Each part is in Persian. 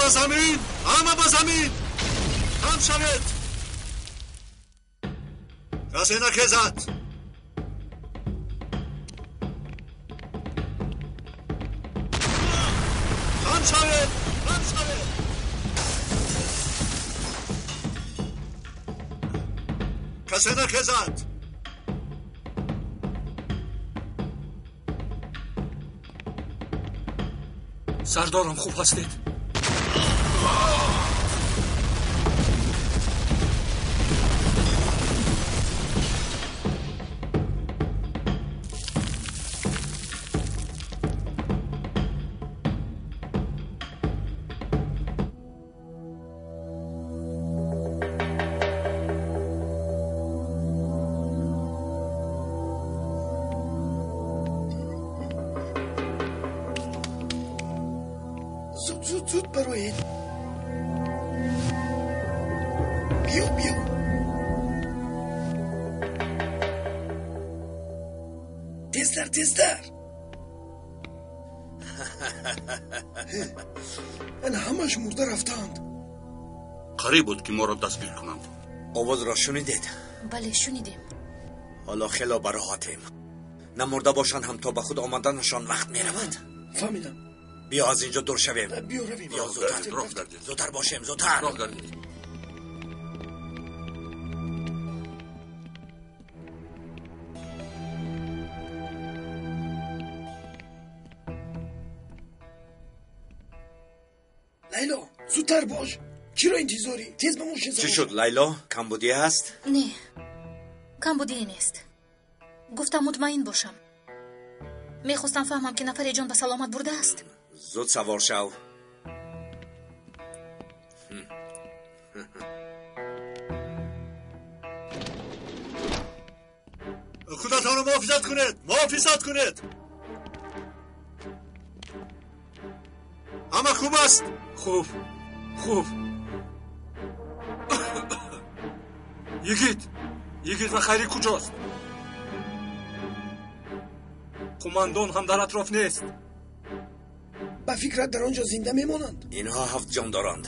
با زمین، همه با زمین. هم شوید. کسی نکزد. هم شوید. هم شوید. کسی نکزد. سردارم خوب هستید؟ زود بروید. بیا تیزتر این همش مرده رفتند. قریب بود که ما را دستگیر کنند. آواز را شنیدید؟ بله شنیدیم. حالا خیلی براحتیم. نه مرده باشند هم تا به خود آمدنشان وقت می رود. فهمیدم. بیا از اینجا دور شویم. بیا رویم. بیا زودتر باشیم زودتر. راه گردید. لیلا زودتر باش. چی را انتظاری؟ تیز به موشن. چی شد لیلا؟ کمبودی هست؟ نه کمبودی نیست. گفتم مطمئن باشم. میخواستم فهمم که نفر جان به سلامت برده است. زود سوار شو. خودتان رو محافظت کنید. همه خوب است. خوب یگید و خیری کجاست؟ قماندان هم در اطراف نیست. با فکرت در آنجا زنده میمانند. اینها 7 جان دارند.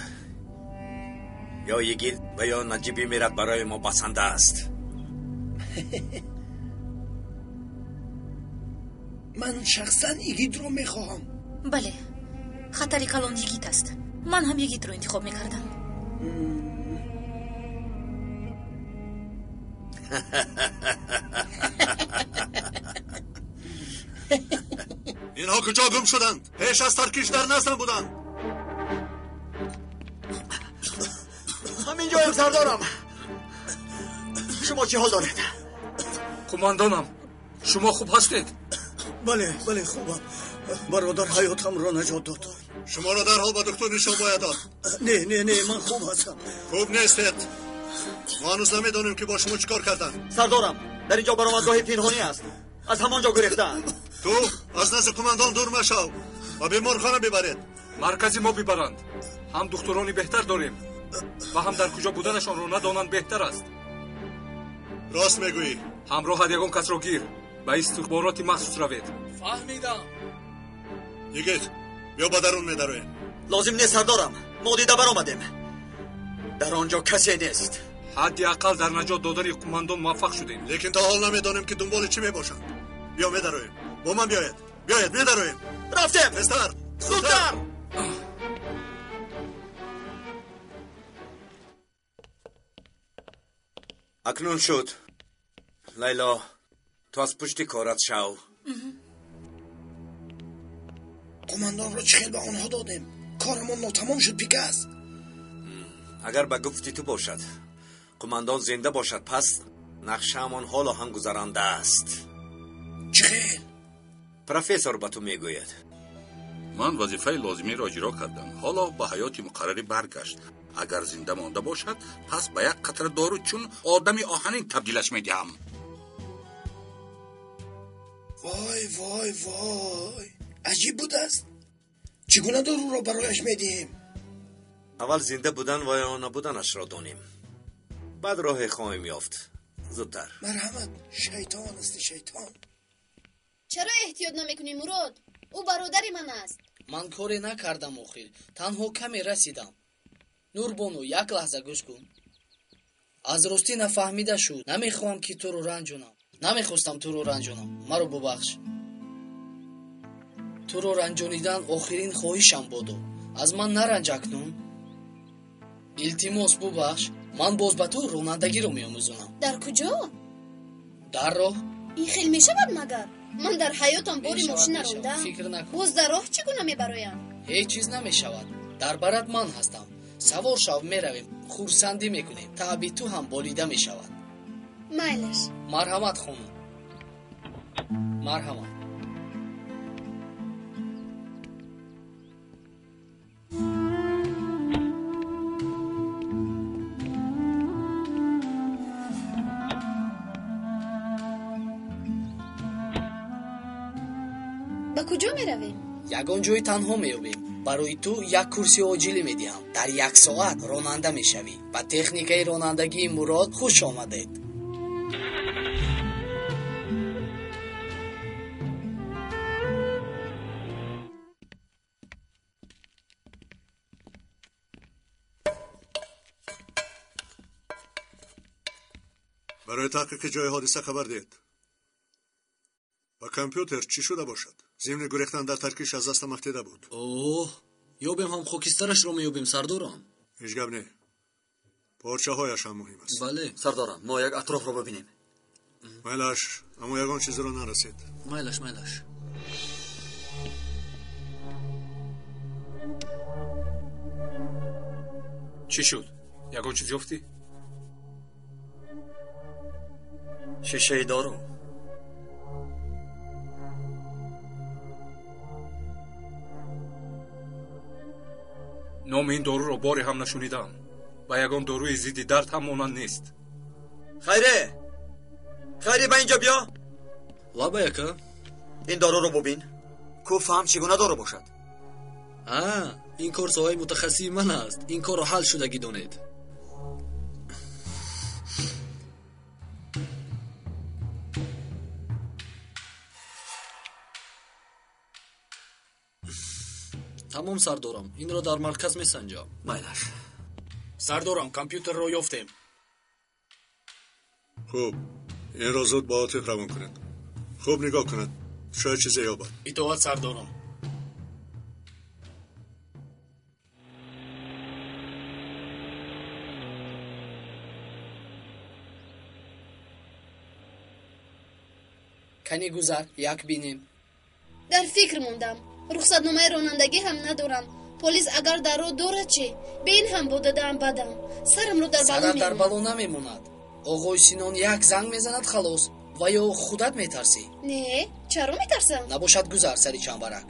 یا یگید و یا نجیبی میرد برای ما بسنده است. من شخصا یگید رو میخواهم. بله خطری کلان یگید است. من هم یگید رو انتخاب میکردم. اینها کجا گم شدند؟ پیش از ترکیش در نزدم بودند. همینجایم سردارم. شما چی حال دارید؟ قماندانم شما خوب هستید؟ بله خوبم. برادر حیاتم را نجات داد. شما را در حال به دکتر نشان باید داد. نه من خوب هستم. خوب نیستید. ما هنوز نمیدانیم که با شما چیکار کردن. سردارم در اینجا برآمدگاه پنهانی است. از همانجا گرفتن. تو از نزد قماندان دور مشو و بیمارخانه ببرید. مرکزی ما ببرند. هم دکترانی بهتر داریم و هم در کجا بودنشان رو ندانند بهتر است. راست میگویی. همراه یگان کس را گیر و استخباراتی مخصوص روید. فهمیدم. یگید بیا با درون میدرویم. لازم نیست سردارم. ما دیده برآمدیم. در آنجا کسی نیست. حدی اقل در نجات دادن قماندان موفق شدیم. لیکن تا حال نمیدانیم که دنبال چی میباشند. بیا میدرویم. با من بیاید میدرویم. رفتیم. بستر زودتر. اکنون شد. لیلا تو از پشت کارت شو. قماندان را چخیل به آنها دادیم. کارمان ناتمام شد پیکست. اگر به گفتی تو باشد قماندان زنده باشد پس نقشه‌مان حالا هم گذرانده است. چخیل پروفسور به تو میگوید. من وظیفه لازمی را اجرا کردم. حالا به حیات مقرری برگشت. اگر زنده مانده باشد پس به یک قطره دارو چون آدمی آهنین تبدیلش میدهم. وای عجیب بود است. چگونه دارو را برایش میدیم؟ اول زنده بودن و یا نبودنش را دانیم، بعد راه خواهیم یافت. زودتر. مرحمت. شیطان است شیطان. چرا احتیاط نمیکنی مراد؟ او برادر من است. ман коре накардам охир. Танҳо каме расидам. Нурбону, як лаҳза гӯш кун. аз ростӣ нафаҳмида шуд. Намехоҳам ки туро ранҷонам. Намехостам туро ранҷонам. маро бубахш. туро ранҷонидан охирин хоҳишам бодо. аз ман наранҷ акнун. илтимос бубахш. ман боз ба ту ронандагиро меомӯзонам. дар куҷо? дар роҳ. ин хел мешавад магар? ман дар ҳаётам бори мошина рондам. фикр накун. боз дар роҳ чӣ гуна мебароям? ҳеҷ чиз намешавад. дар барат ман ҳастам. савор шав, меравем. хурсандӣ мекунем. таъби ту ҳам болида мешавад. майлаш. марҳамат хонум. марҳамат. ба куҷо меравем? ягон ҷои танҳо меёбем. барои ту як курси оҷилӣ медиҳам. дар 1 соат ронанда мешавӣ. ба техникаи ронандагии Мурод хуш омадед. برای تحقیق جای حادثه خبر دهید. با کامپیوتر چی شده باشد؟ ضمن گریختن در ترکیش از دست مخدیده بود. اوه ёбем ҳам хокистарашро меёбем сардорам. هیچ گپ نه. پارچه هایش هم مهم است. бале сардорам мо як атрофро бибинем. مایلش اما یگان چیزی رو نرسید. майлаш чӣ шуд? ягон чиз ёфтӣ? шишаи дору. номи ин доруро боре ҳам нашунидам. ба ягон доруи зидди дард ҳам монанд нест. хайре ба инҷо биё. лаба яка. ин доруро бубин. ку фаҳм чӣ гуна дору бошад. ин кор соҳаи мутахассиси ман аст. ин корро ҳал шудагӣ донед. тамом сардорам. инро дар марказ месанҷам. майлаш. сардорам, компютерро ёфтем. خوب این را زود با عاطف روان کنید. خوب نگاه کند. شاید چیزی یابد. итоат сардорам. кани гузар, як бинем. дар фикр мондам. рухсатномаи ронандагӣ ҳам надорам. полис агар дар роҳ дорад чӣ? бе ин ҳам бо дадаам бадам. сарамро дар балон сарат дар мемонад. балон намемонад. оғои Синон як занг мезанад халос. ва ё худат метарсӣ? не, чаро метарсам? набошад гузар сари чамбарак.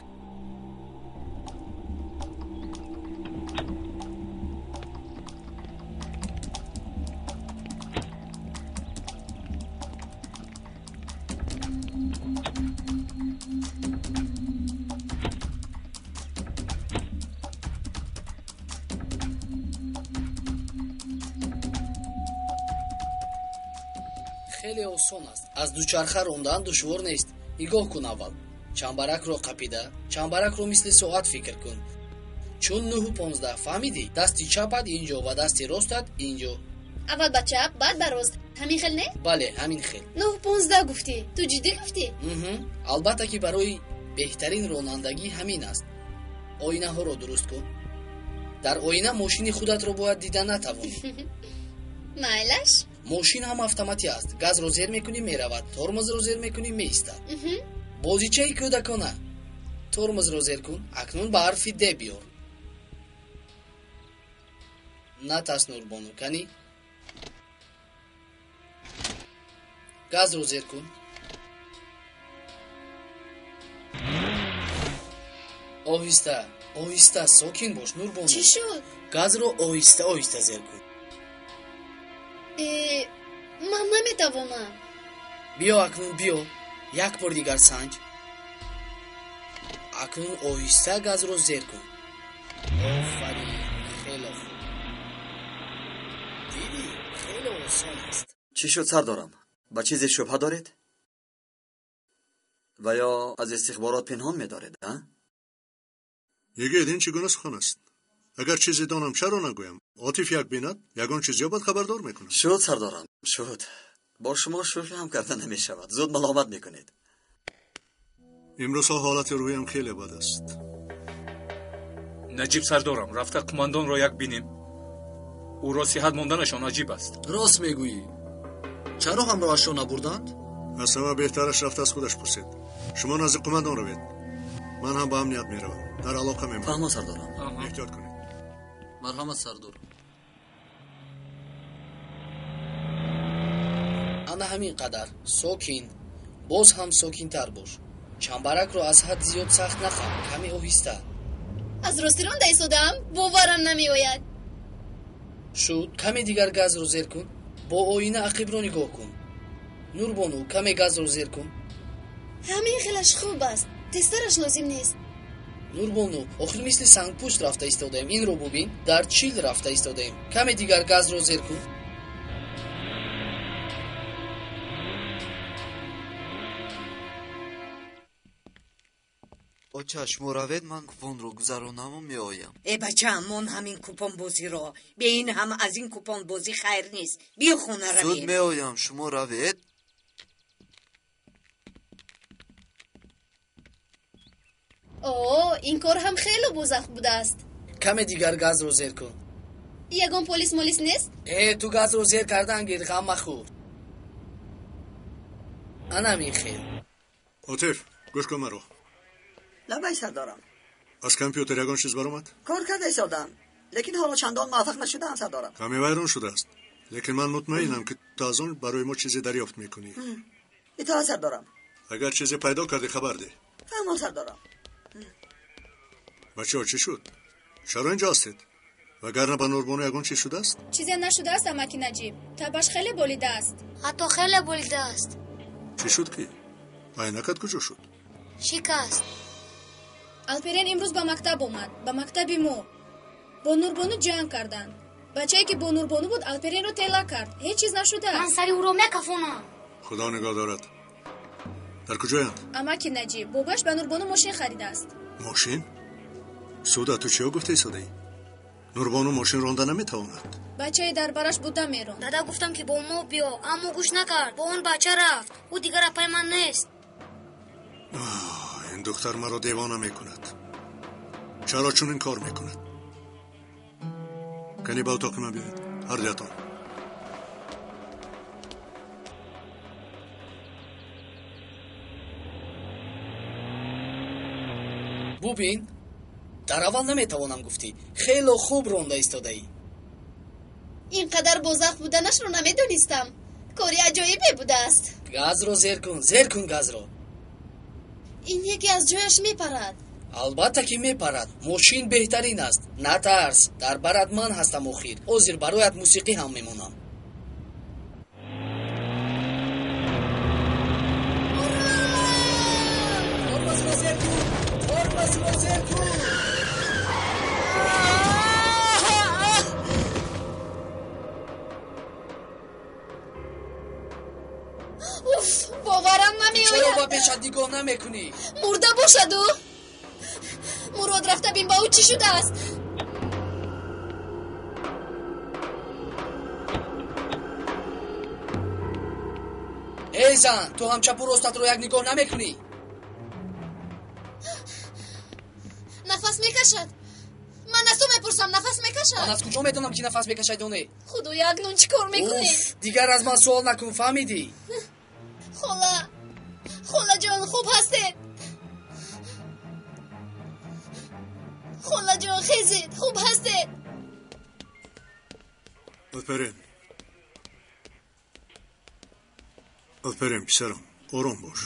хеле осон аст. аз дучарха рондан душвор нест. нигоҳ кун аввал. чамбаракро қапида, чамбаракро мисли соат фикр кун. чун 9:15 фаҳмидӣ? дасти чапат инҷо ва дасти ростат инҷо. аввал ба чап, баъд ба рост. ҳамин хел не? бале, ҳамин хел. 9:15 гуфтӣ. ту ҷиддӣ гуфтӣ? албатта ки барои беҳтарин ронандагӣ ҳамин аст. оинаҳоро дуруст кун. дар оина мошини худатро бояд дида натавонӣ. майлаш. мошин ҳам автоматӣ аст. газро зер мекунӣ меравад, тормозро зер мекунӣ меистад. бозичаи кӯдакона. тормозро зер кун. акнун ба ҳарфи д биёр. натас Нурбону, кани. газро зер кун. оҳиста, оҳиста, сокин бош Нурбону. чӣ шуд? газро оҳиста оҳиста зер кун. ман наметавонам. биё акнун, биё. як бор дигар санҷ. акнун оҳиста газро зер кун. офарин, хеле хуб. дидӣ, хеле осон аст. чӣ шуд сардорам? ба чизе шубҳа доред? ва ё аз истихборот пинҳон медоред, а? егедин чӣ гуна сухан аст? агар чизе донам чаро нагӯям? отиф як бинад ягон чиз ёбад хабардор мекунам. шуд сардорам, шуд. با شما شوخی هم کردن نمی شود. زود ملامت میکنید. امروز حالت رویم خیلی بد است. نجیب سردارم رفته قماندان را یک بینیم. او را صحت ماندنشان عجیب است. راست میگویی. چرا همراهشان نبردند؟ از همه بهترش رفته از خودش پرسید. شما نزد قماندان روید. من هم با امنیت میروم. در علاقه میمونم. فهمم سردارم. احتیاط کنید. مرحمت سردار. ана ҳамин қадар сокин боз ҳам сокинтар бош. чамбаракро аз ҳад зиёд сахт нахам, каме оҳиста. аз рости ронда истодам, боварам намеояд. шуд, каме дигар газро зер кун. бо оина ақибро нигоҳ кун. нурбону, каме газро зер кун. ҳамин хелаш хуб аст. тестараш лозим нест. нурбону, охир мисли сангпӯст рафта истодаем. инро бубин, дар чил рафта истодаем. каме дигар газро зер кун. با چشم روید من کوپن رو گذرانم و میآیم. بچه من همین کوپن بازی رو به این هم از این کوپن بازی خیر نیست. بیا خونه روید. زود میآیم شما روید. اوه این کار هم خیلی بزخ بوده است. کمی دیگر گاز رو زیر کن. یگان پلیس مولیس نیست؟ تو گاز رو زیر کردن گیر غم مخورد. انا میخیل. عاطف گوش کن مرا. لبای سردارم. از کامپیوتر یگان چیز برآمد؟ کار کرده ایستادم. لیکن حالا چندان موفق نشدم سردارم. کمی ویران شده است. لیکن من مطمئنم که تو از اون برای ما چیزی دریافت میکنی. اطاعت سردارم. اگر چیزی پیدا کردی خبر ده. فهمم سردارم. بچه‌ها چی شد؟ چرا اینجا هستید؟ وگرنه با نوربانو یگان چی شده است؟ چیزی نشده است امکی نجیب. تبش خیلی بریده است. حتی خیلی بریده است. چی شد که؟ عینکت کجا شد؟ شکست. الپرین امروز با مکتب اومد. با مکتب ما. با نوربانو جنگ کردند. بچه‌ای که با نوربانو بود الپرین رو تلا کرد. هیچ چیز نشده است. من سری او رو میکفونم. خدا نگاه دارد. در کجایند؟ امکی نجیب باباش به نوربانو ماشین خریده است. ماشین؟ سودا تو چیا گفته ایستادی؟ نوربانو ماشین رانده نمیتواند. بچه‌ای دربارش بوده میرون. دادا گفتم که با ما بیا اما گوش نکرد. با اون بچه رفت. او دیگر پای من نیست. این دختر مرا دیوانه میکند. چرا چون این کار میکند؟ کنی با اتاق من بیاید هر دیتان. ببین در اول نمیتوانم گفتی خیلی خوب رونده ایستاده ای. اینقدر بزخ بودنش رو نمیدونستم. کاری عجایبی بوده است. گاز رو زیر کن گاز رو. این یکی از جایش میپرد. البته که میپرد. ماشین بهترین است. نترس. در برات من هستم اخیر. حاضر برایت موسیقی هم میمونم. اوف باورم نمیآید. چرا با پیشت نگاه نمیکنی؟ مرده باشد او. مراد رفته بین با او چی شده است. ای زن تو هم چپ و راستت رو یک نگاه نمیکنی؟ نفس میکشد. من از تو میپرسم نفس میکشد. من از کجا میدونم که نفس میکشد دونه؟ خدا یک نون چی کار میکنی؟ دیگر از من سوال نکن فهمیدی؟ خلا جان خوب هستید؟ خلا جان خیزید خوب هستید؟ آفرین پسرم آرام باش.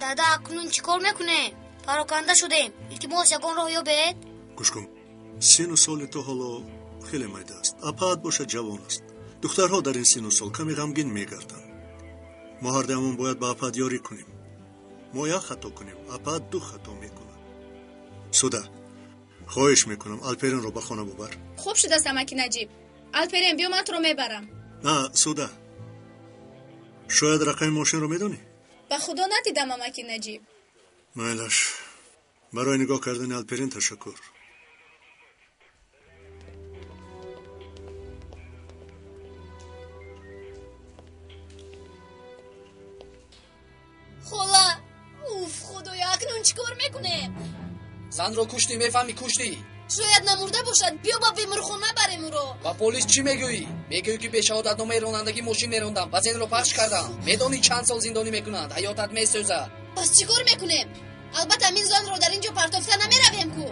دادا اکنون چی کار میکنه؟ پراکنده شدیم. التماس یگان راه یابید. گوش کن. سن و سال تو حالا خیلی میده است. اپاد باشه جوان است. دخترها در این سن و سال کمی غمگین میگردند. ما هر دمون باید با اپاد یاری کنیم. ما یا خطا کنیم اپاد دو خطا میکنه. سودا خواهش میکنم الپرین رو به خانه ببر. خوب شده سمکی نجیب. الپرین بیا من تو رو میبرم. نه سودا شاید رقم ماشین رو میدونی؟ به خدا ندیدم امکی نجیب. میلش برای نگاه کردن الپرین تشکر. خدا اوف خدایا اکنون چیکار میکنه؟ زن رو کشتی، میفهمی کشتی؟ شاید نمرده باشد. بیا با بیمارخانه بریم او رو. و پلیس چی میگویی؟ میگویی که به شهادتنامه رانندگی ماشین میراندم و زن رو پخش کردم. میدونی چند سال زندانی میکنند؟ حیاتت میسوزه. پس چیکار میکنیم؟ البته این زن رو در اینجا پرتافته نمیرویم کو.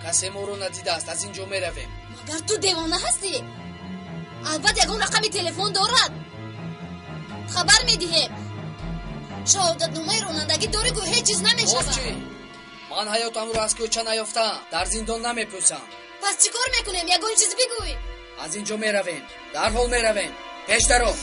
کسی ما رو ندیده است، از اینجا میرویم. مگر تو دیوانه هستی؟ البته یگان رقم تلفن دارد. خبر میدهیم. شهادتنامه رانندگی داره گو هیچ چیز نمیشود. من حیاتم رو از کوچه نیافتم، در زندان نمیپوسم. پس چیکار میکنیم؟ یگان چیز بگوی. از اینجا میرویم، در حال میرویم. پیش درو.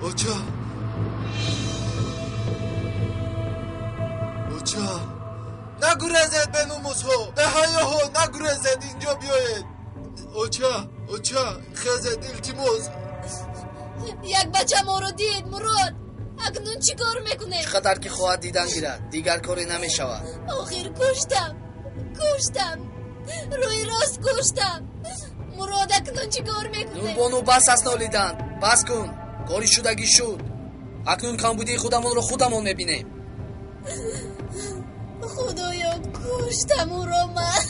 اوچا نگرزید به نموسو به هیاهو نگرزید اینجا بیاید. اوچا خزید التماس. یک بچه ما رو دید مراد. اکنون چی کار میکنه؟ چقدر که خواهد دیدن گیرد دیگر کاری نمیشود. آخر کشتم روی راست کشتم. مراد اکنون چی کار میکنه؟ نوربانو بس است نالیدن. بس کن، کاری شدگی شد. اکنون کمبودی خودمون رو خودمون میبینیم. خدایا کشتم او رو من.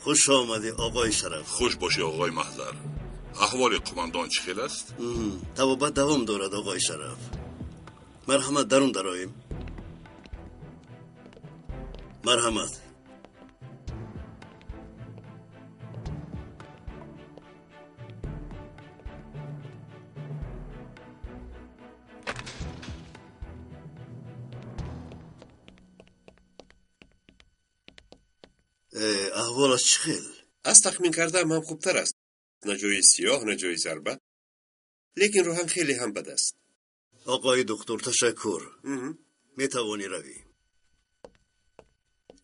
خوش آمدی آقای شرف. خوش باشی آقای محضر. احوال قماندان چی خیل است؟ توابت دوام دارد آقای شرف. مرحمت درون دراییم. مرحمت. احوالش چی خیل؟ از تخمین کردم هم خوبتر است. نه جای سیاه نه جای ضربه، لیکن روحم خیلی هم بد است. آقای دکتر تشکر. می توانی روی.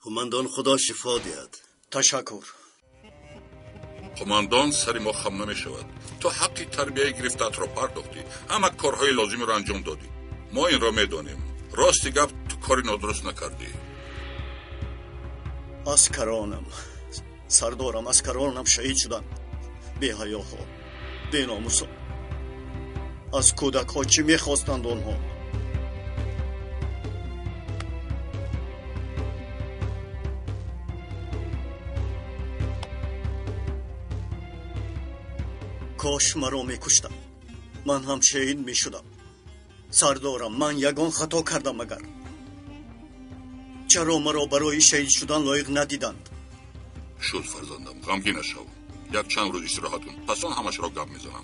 قماندان خدا شفا دهد. تشکر. قماندان سری ما خم نمی شود. تو حقی تربیه گرفتت را پرداختی، همه کارهای لازمی را انجام دادی. ما این را می دانیم. راستی گفت تو کاری نادرست نکردی. اسکرانم سردارم اسکرانم شهید شدن. بی حیاها، بی ناموسا. از کودک ها چی میخواستند آنها؟ کاش مرا میکشتم، من هم شهید میشدم. سردارم من یگان خطا کردم. مگر چرا مرا برای شهید شدن لایق ندیدند؟ شد فرزندم، غمگین نشو. یک چند روز استراحت کن، پس آن همش را گپ میزنم.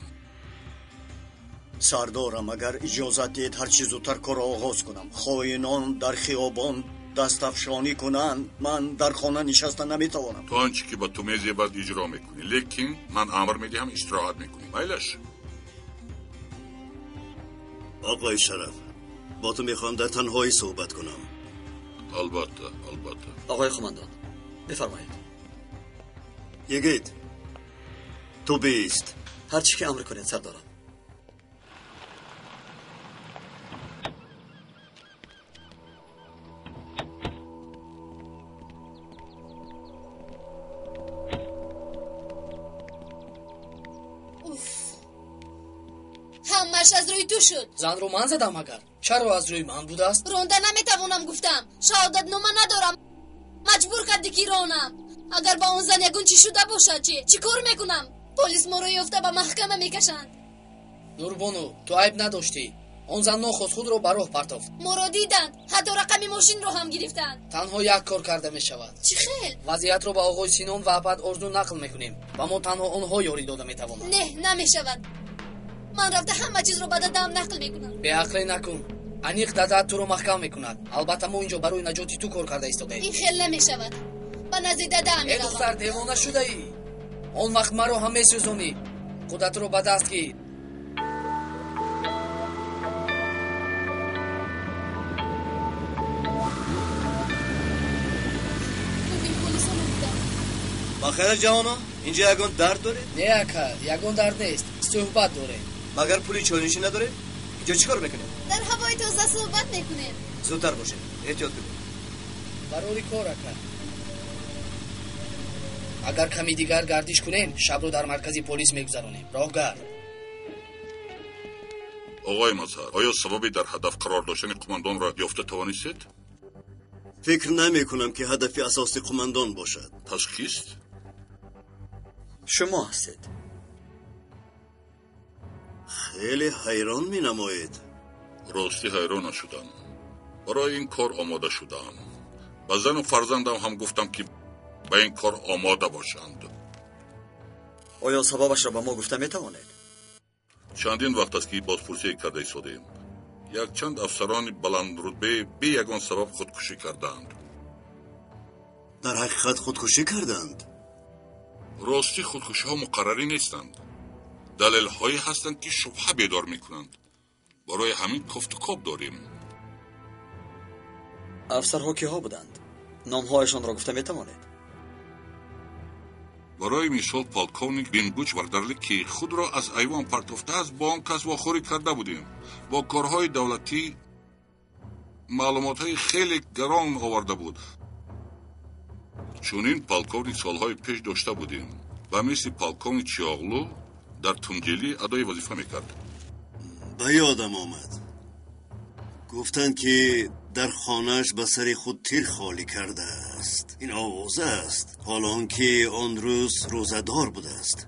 سردارم اگر اجازت دید هر چیز زودتر کار آغاز کنم. خائنان در خیابان دست افشانی کنند، من در خانه نشسته نمیتوانم. تو آنچه که با تو میزی بعد اجرا میکنی، لیکن من امر میدهم استراحت میکنی. میلش آقای شرف، با تو میخوام در تنهایی صحبت کنم. البته. آقای قماندان بفرمایید. یگید تو بیست. هر چی که امر کنید سردارم. همش از روی تو شد. زن رو من زدم. اگر چرا از روی من بوده است؟ رونده نمیتوانم گفتم. شهادت نامه ندارم. مجبور کردی که رانم. اگر با اون زن یگون چی شده باشد چی کار میکنم؟ پلیس ما رو یافته به محکمه میکشند. нурбону ту айб надоштӣ он зан нохост худро ба роҳ партофт. моро диданд, ҳатто рақами мошинро ҳам гирифтанд. танҳо як кор карда мешавад. чӣ хел? вазъиятро ба оғои Синон ва Апад орзу нақл мекунем ва мо танҳо онҳо ёрӣ дода метавонанд. не намешавад. ман рафта ҳама чизро ба дадам нақл мекунам. беақле накун. аниқ дадаат туро маҳкам мекунад. албатта мо инҷо барои наҷоти ту кор карда истодаем. ин хел намешавад. ба назди дадаам е духтар девона шудаӣ? он вақт маро ҳам месӯзонӣ. қудратро ба даст гир. бахайр ҷавоно, инҷо ягон дард доред? не ака, ягон дард нест. суҳбат дорем. магар пули чойнӯшӣ надоред? инҷо чӣ кор мекунед? дар ҳавои тоза суҳбат мекунем. зудтар бошед, эҳтиёт кунед. барори кор ака. агар ками дигар гардиш кунем, шабро дар маркази полис мегузаронем. роҳгар. оғои мазҳар, оё сабаби дар ҳадаф қарор доштани қумандонро ёфта тавонистед? фикр намекунам ки ҳадафи асосӣ қумандон бошад. пас кист? шумо ҳастед. хеле ҳайрон менамоед. ростӣ ҳайрон нашудам. барои ин кор омода шудаам. ба зану фарзандам ҳам гуфтам ки ба ин кор омода бошанд. оё сабабашро ба мо гуфта метавонед? чандин вақт аст ки бозпурсие карда истодем. якчанд афсарони баландрутбе бе ягон сабаб худкушӣ кардаанд. дар ҳақиқат худкушӣ карданд? ростӣ худкушиҳо муқаррарӣ нестанд. далелҳое ҳастанд ки шубҳа бедор мекунанд. барои ҳамин кофтукоб дорем. афсарҳо киҳо буданд? номҳояшонро гуфта метавонед? барои мисол полковник бингуч вардарлик ки худро аз айвон партофтааст бо он кас вохӯрӣ карда будем. бо корҳои давлатӣ маълумотҳои хеле гарон оварда буд. чунин полковник солҳои пеш дошта будем ва мисли полковник чиёғлу дар тунҷелӣ адои вазифа мекард. ба ёдам омад. гуфтанд ки дар хонааш ба сари худ тир холӣ кардааст. ин овоза аст, ҳолон ки он рӯз рӯзадор будааст.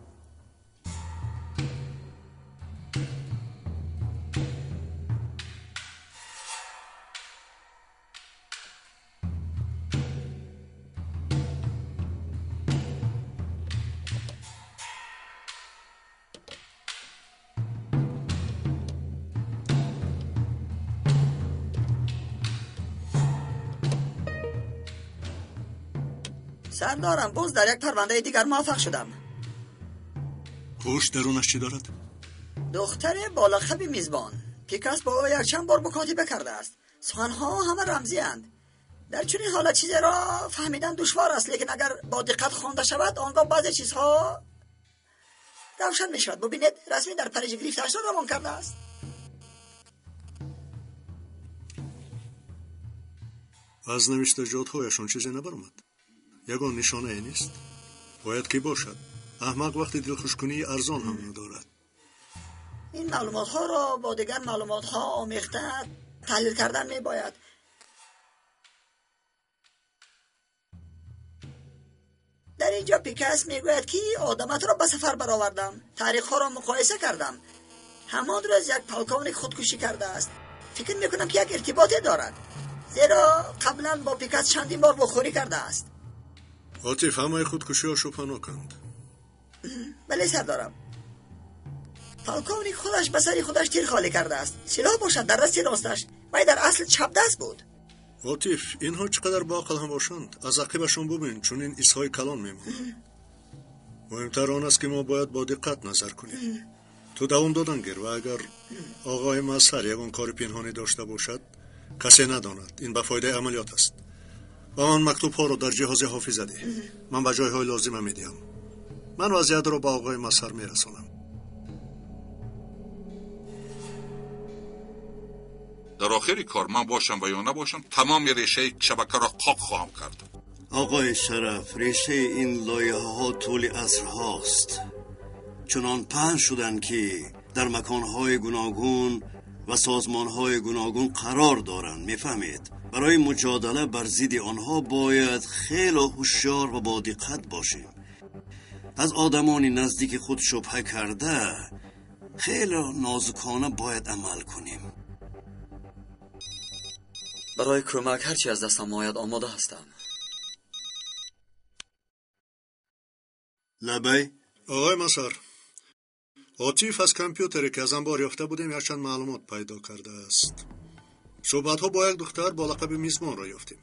سردارم باز در یک پرونده دیگر موفق شدم. پشت درونش چی دارد؟ دختر بالاخب میزبان پیکاس با او یک چند بار مکاتبه کرده است. سخنها همه رمزی اند. در چنین حالت چیزی را فهمیدن دشوار است، لیکن اگر با دقت خوانده شود آنگاه بعضی چیزها روشن می شود. ببینید رسمی در پریج گرفته‌اش را روان کرده است. از نوشته‌جات‌هایشان چیزی نبرآمد. یگان نشانه ای نیست. باید که باشد. احمق وقتی دلخوشکنی ارزان هم ندارد. این معلومات ها را با دیگر معلومات ها آمیخته تحلیل کردن می باید. در اینجا پیکاس می گوید که آدمات را به سفر برآوردم، تاریخ ها را مقایسه کردم. همان روز یک پالکونیک خودکشی کرده است. فکر می کنم که یک ارتباطی دارد، زیرا قبلا با پیکاس چندین بار بخوری کرده است. عاطف همه خودکشی ها شپناکند. بله سردارم. پالکونیک خودش به سری خودش تیر خالی کرده است. سلاح باشد در دست راستش، ولی در اصل چپ دست بود. عاطف اینها چقدر با عقل هم باشند از عقبشون ببین، چون این ایسهای کلان میمونند. مهمتر آن است که ما باید با دقت نظر کنیم. تو دوام دادن گیر و اگر آقای مظهر یگان کار پنهانی داشته باشد کسی نداند. این به فایده عملیات است. و من مکتوب ها رو در جهاز حافظه ده. من به جای های لازم میدیم. من وضعیت رو با آقای مظهر میرسانم. در آخری کار من باشم و یا نباشم تمام ریشه شبکه را قاق خواهم کرد. آقای شرف، ریشه این لایه ها طول عصر هاست، چنان پهن شدن که در مکانهای گوناگون و سازمانهای گوناگون قرار دارند. میفهمید؟ برای مجادله بر ضد آنها باید خیلی هوشیار و با دقت باشیم. از آدمان نزدیک خود شبهه کرده خیلی نازکانه باید عمل کنیم. برای کمک هرچی از دستم آید آماده هستم. لبی؟ آقای مسار، عاطف از کامپیوتری که از انبار یافته بودیم یک چند معلومات پیدا کرده است. صحبت‌ها با یک دختر با لقب میزبان را یافتیم.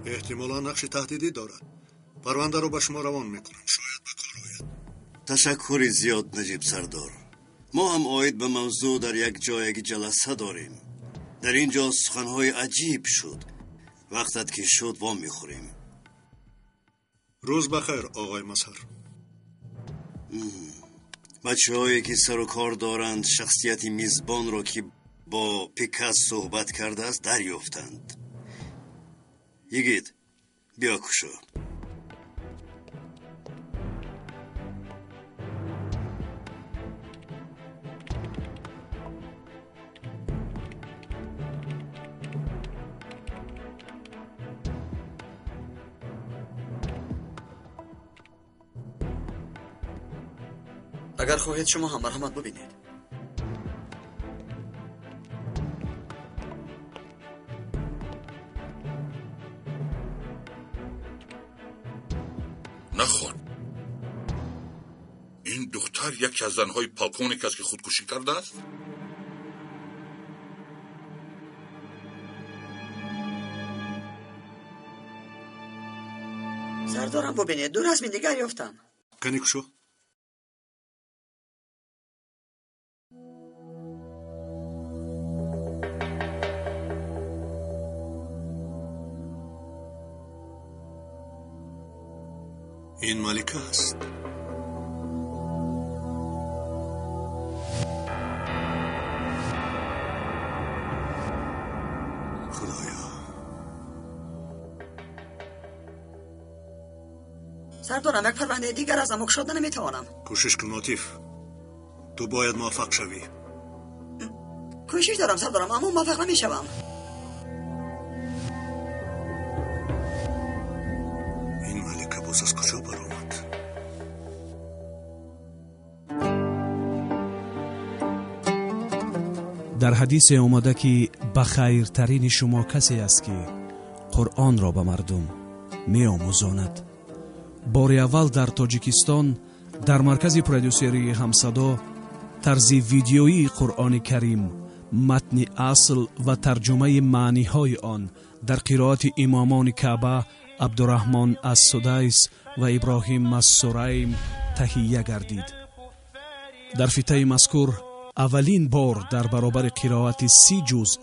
احتمالا نقش تهدیدی دارد. پرونده رو به شما روان میکنم. شاید به کار آید. تشکری زیاد نجیب سردار. ما هم آید به موضوع در یک جای جلسه داریم. در اینجا سخنهای عجیب شد. وقتت که شد وام میخوریم. روز بخیر آقای مسار. بچه هایی که سر و کار دارند شخصیت میزبان را که با پیکاس صحبت کرده است دریافتند. یگید بیا کشو. اگر خواهید شما هم مرحمت ببینید. نخوان. این دختر یکی از زنهای پاکونیک است که خودکشی کرده است؟ سردارم ببینید، دو رسم دیگر یافتم. کنی کشو؟ این ملکه است. خدایا. سردارم یک پرونده دیگر از امک شدن نمیتوانم. کوشش کن عاطف. تو باید موفق شوی. کوشش دارم سردارم، اما موفق نمیشوم. این ملکه باز از کجا برآمد؟ در حدیث آمده که بخیرترین شما کسی است که قرآن را به مردم می آموزاند. بار اول در تاجیکستان در مرکز پرودوسری همصدا طرز ویدیویی قرآن کریم، متن اصل و ترجمه معنی های آن در قرائت امامان کعبه عبدالرحمن از سدیس و ابراهیم از سریم تهیه گردید. در فیته مذکور اولین بار در برابر قرائت 30 جزء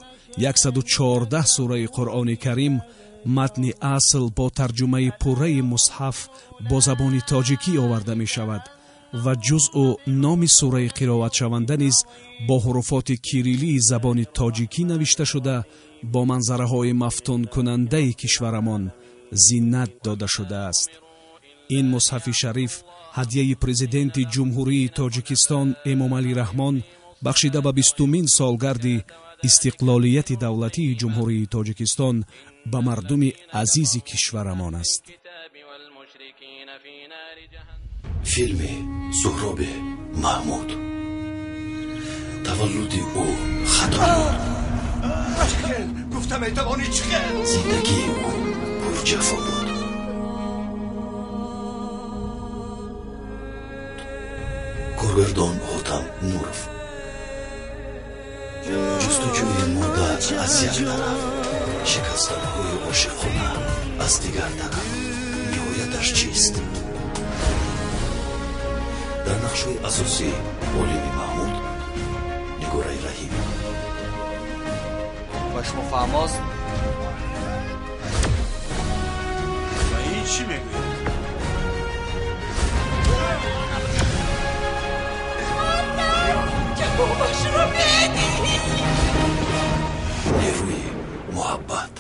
114 سوره قرآن کریم متن اصل با ترجمه پوره مصحف با زبان تاجیکی آورده می شود و جزء و نام سوره قرائت شونده نیز با حروفات کیریلی زبان تاجیکی نوشته شده با منظره های مفتون کننده کشورمان زینت داده شده است. این مصحف شریف هدیه پرزیدنت جمهوری تاجیکستان امام علی رحمان بخشیده به 20مین سالگرد استقلالیت دولتی جمهوری تاجیکستان به مردم عزیز کشورمان است. فیلم سهراب محمود. تولد او خطا بود. گفتم اعتبانی چیه؟ زندگی او پرجفا بود. کارگردان حاتم نورов. جستجوی مادر از یک طرف، شکستن‌های عاشقانه از دیگر طرف. نهایتش چیست؟ در نقش‌های اساسی عالم محمود، نگاره رحیم و شما فهماست؟ و این چی میگوید؟ که باباش رو بیدی نیروی محبت.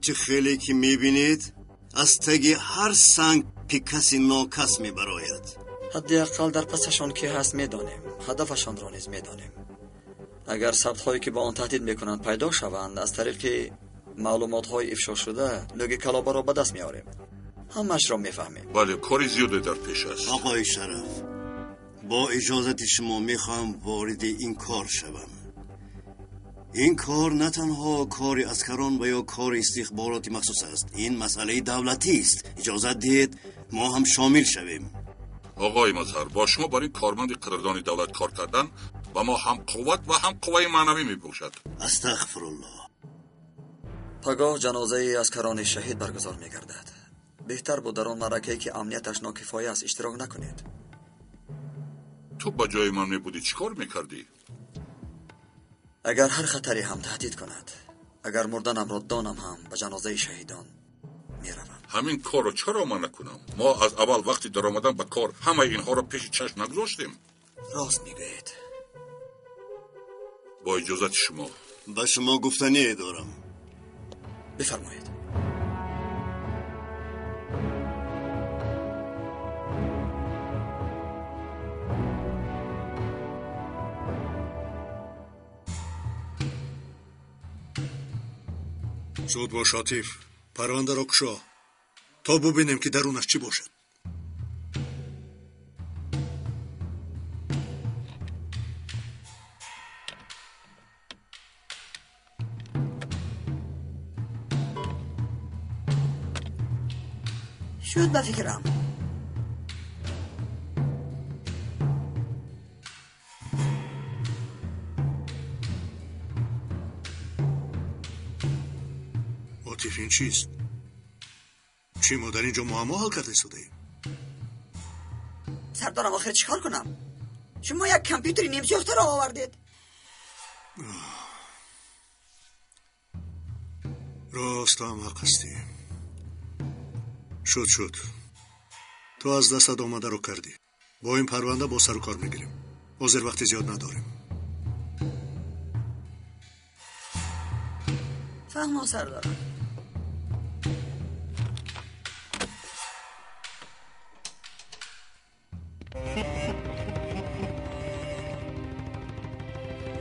چه خیلی که میبینید از تگ هر سنگ پیکسی ناکس میبراید. حداقل در پسشان که هست میدانیم، هدفشان را نیز میدانیم. اگر ثبت هایی که با آن تهدید میکنند پیدا شوند، از طریق معلومات های افشا شده لوگ کلابه را به دست میاریم. همش را میفهمیم. بله، کاری زیاده در پیش است. آقای شرف، با اجازت شما میخوام وارد این کار شوم. این کار نه تنها کار عسکران و یا کار استخباراتی مخصوص است، این مسئله دولتی است. اجازت دهید ما هم شامل شویم. آقای مظهر، با شما برای کارمند قدردان دولت کار کردن و ما هم قوت و هم قوه معنوی میبخشد. استغفرالله. پگاه جنازه عسکران شهید برگزار میگردد. بهتر بود در آن معرکه‌ای که امنیتش ناکفایه است اشتراک نکنید. تو با جای من میبودی چیکار میکردی؟ اگر هر خطری هم تهدید کند، اگر مردنم را دانم هم به جنازه شهیدان میروم. همین کار رو چرا ما نکنم؟ ما از اول وقتی در آمدن به کار همه اینها را پیش چشم نگذاشتیم. راست میگویید. با اجازت شما. به شما گفتنی دارم. بفرمایید. زود باش عاطف، پرونده را کشا تا ببینیم که درونش چی باشد. شد به فکرم. عاطف این چیست؟ چی ما در اینجا معما حل کرده شده ایم؟ سردارم آخر چیکار کنم؟ شما یک کامپیوتری نیم سوخته را آوردید. راست هم حق هستی. شد تو از دست آمده رو کردی. با این پرونده با سر و کار میگیریم. حاضر وقتی زیاد نداریم. فهم سردارم.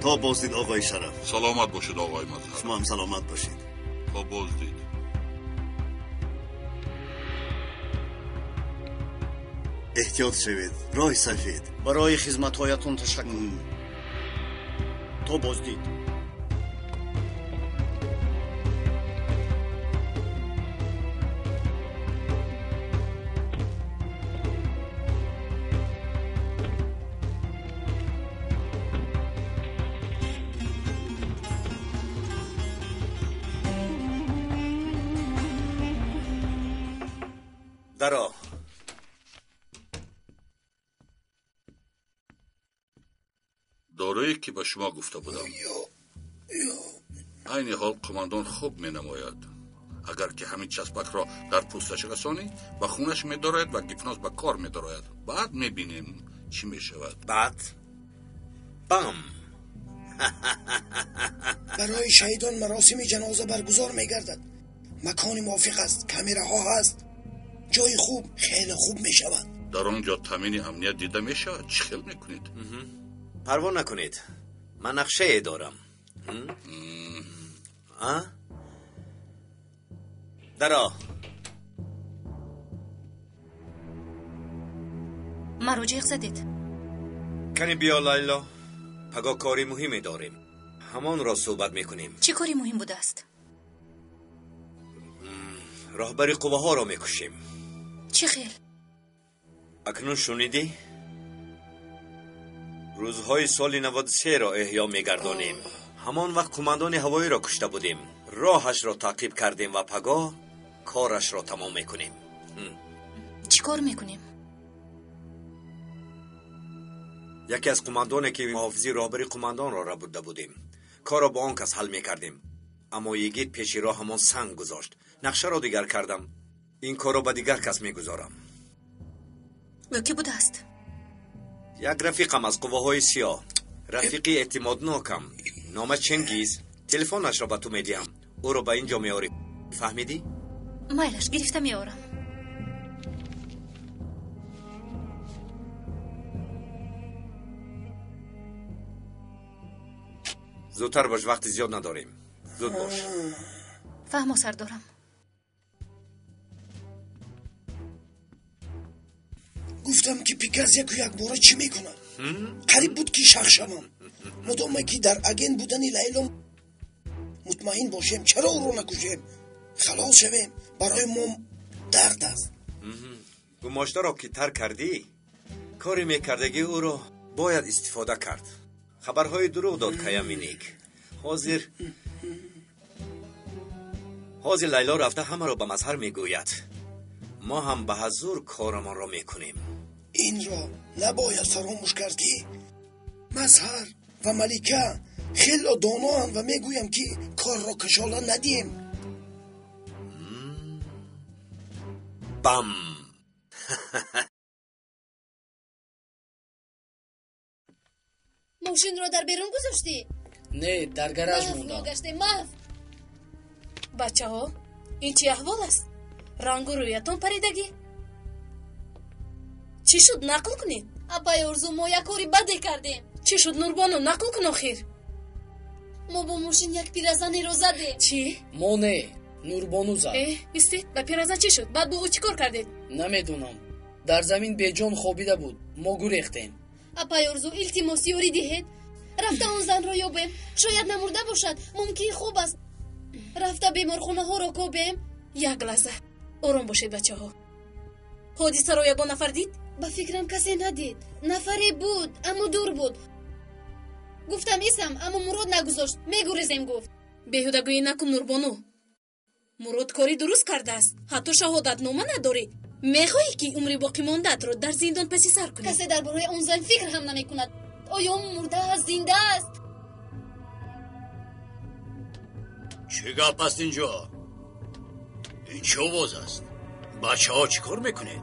تا بازدید آقای شرف. سلامت باشید آقای مظهر. شما هم سلامت باشید. تا بازدید. احتیاط شوید. راه سفید. برای خدمت‌هایتون تشکر. تا بازدید. درا دارویی که به شما گفته بودم عین حال قماندان خوب می نماید. اگر که همین چسبک را در پوستش رسانی به خونش می دارد و گیفناز به کار می دارد. بعد می بینیم چی می شود. بعد بام برای شهیدان مراسم جنازه برگزار می گردد. مکان موافق است، کامراها هست، جای خوب، خیلی خوب می شود. در آنجا تامین امنیت دیده می شود. چی خیال می کنید؟ پروا نکنید، من نقشه دارم. درا مرا جیغ زدید. کنی بیا لیلا، پگاه کاری مهمی داریم، همان را صحبت میکنیم. چی کاری مهم بوده است؟ راهبری قوه ها را میکشیم. چی خیل؟ اکنون شنیدی؟ روزهای سال 93 را احیا میگردانیم. همان وقت کماندان هوایی را کشته بودیم. راهش را تعقیب کردیم و پگاه کارش را تمام میکنیم. چی کار میکنیم؟ یکی از کماندانی که محافظی راهبری کماندان را بوده بودیم، کار را با آن کس حل میکردیم، اما یگید پیشی را همان سنگ گذاشت. نقشه را دیگر کردم، این کار را به دیگر کس میگذارم. و کی بوده است؟ یک رفیقم از قوه های سیاه، رفیقی اعتمادناکم، نام چنگیز. تلفنش را به تو میدیم، او را به اینجا میاری. فهمیدی؟ مایلش گرفته میارم. زودتر باش، وقت زیاد نداریم. زود باش. فهم سردارم. گفتم که پیکاس یک باره چی میکنه. قریب بود که شخ شوم. مدام که در اگن بودن لیلا مطمئن باشیم چرا او رو نکشیم خلاص شویم. برای ما درد است. گماشته را که ترک کردی کاری میکردگی او رو باید استفاده کرد. خبرهای دروغ داد کیامینیک. حاضر لیلا رفته همه را به مظهر میگوید. ما هم به حضور کارمان را میکنیم. این را نباید فراموش کرد که مظهر و ملکه خیلی دانان و میگویم که کار را کشاله ندیم. بم ماشین را در بیرون گذاشتی؟ نه در گراژ موندم. بچه ها این چی احوال است؟ رنگ و رویتون پریدگی؟ چی شد نقل کنید؟ اپای ارزو ما یک کاری بده کردیم. چی شد نوربانو نقل کن آخیر. ما با ماشین یک پیرزنی رو زدیم. چی؟ ما نه نوربانو زد. استید با پیرزن چی شد؟ بعد با او چی کار کردید؟ نمیدونم. در زمین به جان خوابیده بود. ما گریختیم. اپای ارزو التماسیوری دهید. رفته اون زن رو یابیم. شاید نمرده باشد. ممکن خوب است. رفته بیمارخانه ها رو کوبیم. یک لحظه آروم باشید بچه ها. حادثه رو یگان نفر دید؟ با فکرم کسی ندید. نفری بود اما دور بود. گفتم ایسم اما مراد نگذاشت. میگوریزیم گفت. بیهودگویی نکن نوربانو. مراد کاری درست کرده است. حتی شهادت نامه نداری. میخواهی که عمری باقی ماندت رو در زندان پسی سر کنی؟ کسی درباره اون زن فکر هم نمی کند. آیا مرده است زنده است؟ چه گپ است اینجا؟ این چه آواز است؟ بچه ها چی کار میکنید؟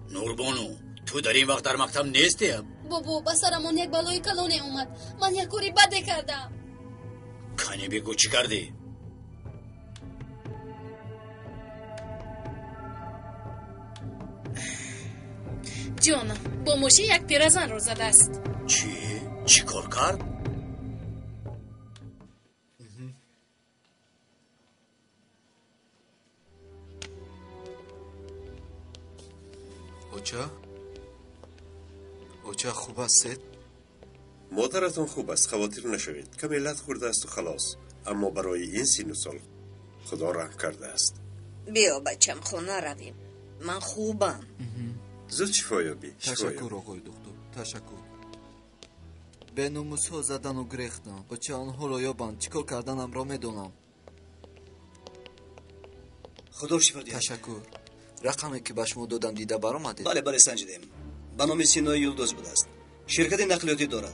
نوربانو تو در این وقت در مکتب نیستی؟ بابا بسرمون یک بلای کلانه اومد. من یک کاری بده کردم. کنی بگو چی کردی؟ جانم با ماشین یک پیرزن رو زده است. چی کار کرد؟ اوچا خوب هستید؟ مادرتون خوب است خواطر نشوید. کمی علت خورده است و خلاص. اما برای این سین و سال خدا رحم کرده است. بیا بچم خونه رویم. من خوبم. زود شفا یابی. تشکر آقای دکتر تشکر. به ناموس ها زدن و گریختن. بچه آنها را یابند. چیکار کردنم را میدونم. خدا شفا دید. تشکر. رقمی که به شما دادم دیده برآمدید؟ بله سنجیدیم. به نام سینای یلدوز بود است. شرکت نقلیاتی دارد.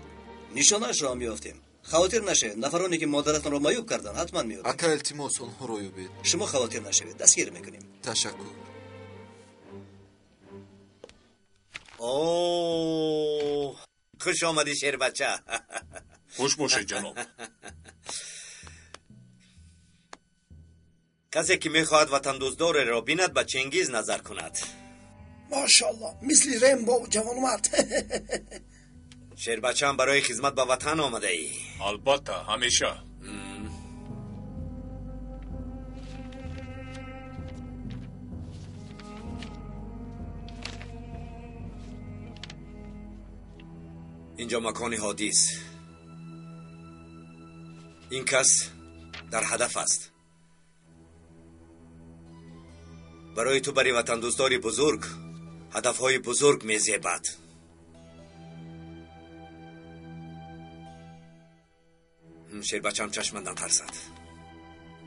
نشانش را میافتیم. خاطر نشه نفرانی که مادرتان را معیوب کردن حتما میاد. اکا التماس آنها را یابید. شما خاطر نشوید. دستگیر میکنیم. تشکر. اوه خوش آمدی شیر بچه. خوش باشه جناب. کسی که میخواهد وطن دوستدار را بیند به چنگیز نظر کند. ماشاءالله مثل رمبو جوان مرد. شیر بچه هم برای خدمت به وطن آمده ای؟ البته همیشه. اینجا مکان حادث. این کس در هدف است. برای تو برای وطن دوستاری بزرگ هدفهای بزرگ میزیبد. شیر بچه هم چشمندن ترسد.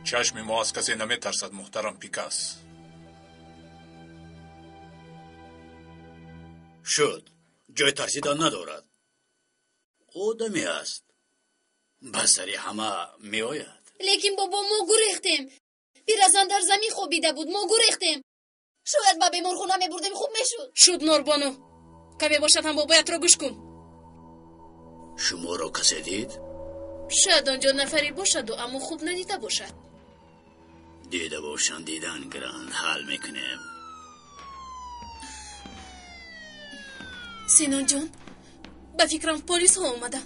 چشم ما از کسی نمی ترسد محترم پیکاس. شد جای ترسیدن ندارد. آدمی است. بسری همه می آید. لیکن بابا ما گریختیم. پیرزن در زمین خوابیده بود. ما گریختیم. شاید با بیمارخانه می بردیم خوب میشد. شد نوربانو کمی باشد هم بابایت را گوش کن. شما را کسی دید؟ شاید آنجا نفری باشد و اما خوب ندیده باشد. دیده باشن دیدن گران حل میکنیم. سینان جان به فکرم پلیس ها اومدن.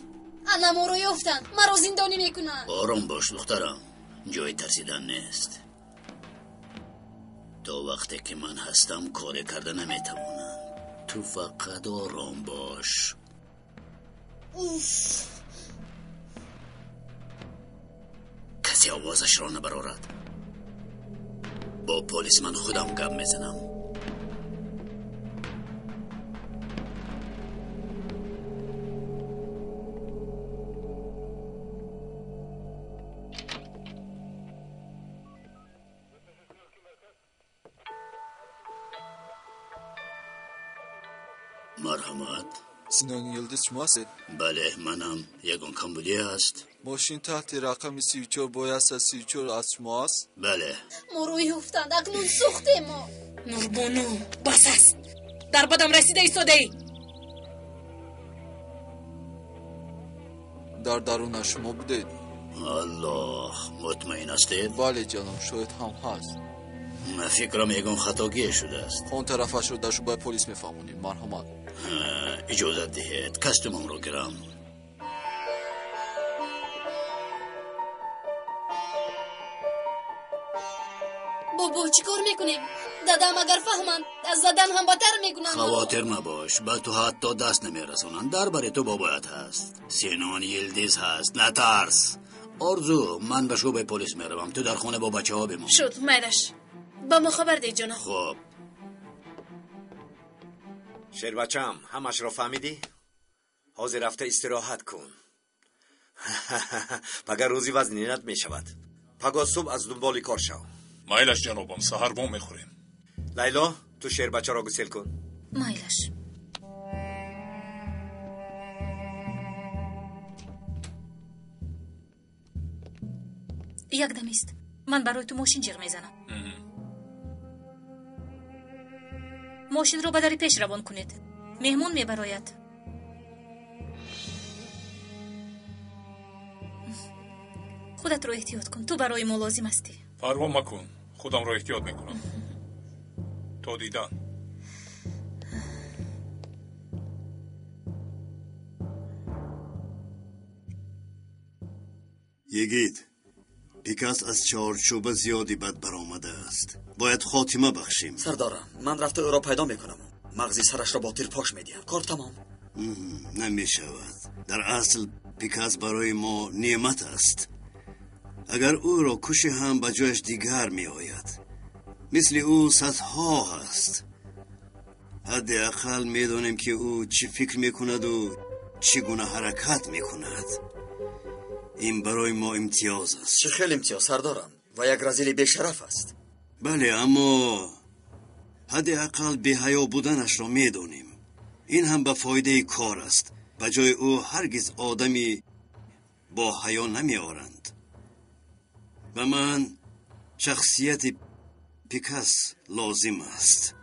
انا ما رو یافتن. مرا زندانی میکنن. آرام باش دخترم. جای ترسیدن نیست. تا وقتی که من هستم کار کرده نمیتوانم. تو فقط آرام باش. کسی آوازش را نبرارد. با پلیس من خودم گپ میزنم. مرحمت. سینان یلدز شما هستید؟ بله منم. یگان کمبودی است. ماشین تحت رقم 34 بایست از 34 از شما است؟ بله. ما روی افتند اکنون سوخته ما. نوربانو بس است. در بدم رسیده ایستاده ای. در درون شما بودید؟ الله مطمئن استید؟ بله جناب شاید هم هست. من فکرم یگان خطاگیه شده است. اون طرفش رو در شبه پلیس میفهمونیم. مرحمت. اجازت دهید کاستومم رو گرم. بابا چی کار میکنیم؟ دادم اگر فهمند از زدن هم بدتر میکنن. خواطر مباش. با تو حتی دست نمیرسونن. در برای تو بابایت هست. سینان یلدز هست. نترس. آرزو من به شعبه پلیس میروم. تو در خونه با بچه ها بمان. شد میلش. با ما خبر دی جناب. خب شیر بچم همش را فهمیدی؟ حاضر رفته استراحت کن. پگه روزی وزنینت می شود. پگه صبح از دنبال کار شو. مایلش جنابم سحر بام میخوریم. لیلا تو شیر بچه را گسل کن. مایلش. یک دم است. من برای تو ماشین جیغ میزنم. ماشین رو به در پیش روان کنید. مهمون میبراید. خودت رو احتیاط کن. تو برای ما لازم هستی. پروا مکن. خودم رو احتیاط میکنم. تا دیدن. یگید پیکاس از چارچوب زیادی بد برآمده است. باید خاتمه بخشیم. سردارم من رفته او را پیدا میکنم. مغزی سرش را با تیر پاش میدیم. کار تمام. نمی شود. در اصل پیکاس برای ما نعمت است. اگر او را کشی هم به جایش دیگر می آید. مثل او صدها هست. حداقل می دانیم که او چی فکر می کند و چگونه حرکت می کند. این برای ما امتیاز است. چه خیلی امتیاز سردارم. و یک رزیل بیشرف است. بله اما حداقل بی حیا بودنش را می دانیم. این هم به فایده کار است. به جای او هرگز آدمی با حیا نمی آرند. و من شخصیت پیکاس لازم است.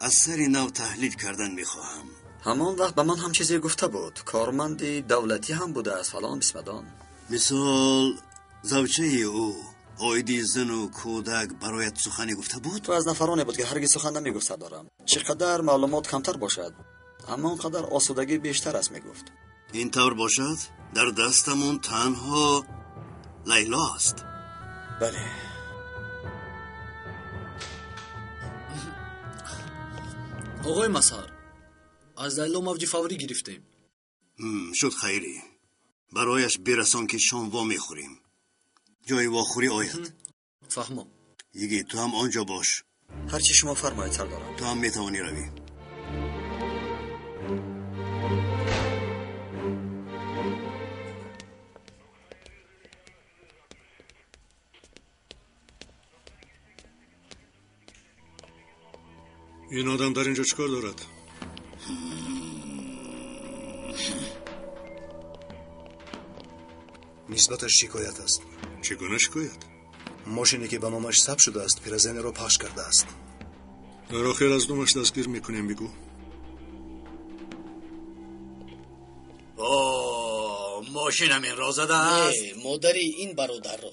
از سر نو تحلیل کردن می خواهم. همان وقت به من هم چیزی گفته بود. کارمند دولتی هم بوده از فلان بسمدان. مثال زوجه او آیدی زن و کودک برایت سخنی گفته بود؟ تو از نفرانی بود که هرگز سخن نمی گفت سردارم. چقدر معلومات کمتر باشد اما اونقدر آسودگی بیشتر است می گفت. این طور باشد در دستمون تنها لیلا است. بله. آقای مسار از لیلا موجی فوری گرفتیم. شد خیری. برایش برسان که شام وا میخوریم. جای واخوری آید. فهمم. یگی تو هم آنجا باش. هرچی شما فرمایید سردارم. تو هم میتوانی روی. این آدم در اینجا چکار دارد؟ نسبتش شکایت است. چگونه شکایت؟ ماشینی که به نامش ثبت شده است پیرزن را پخش کرده است. در آخر از دومش دستگیر میکنیم. بگو. ماشین همین را زده است. مادری این برادر رو.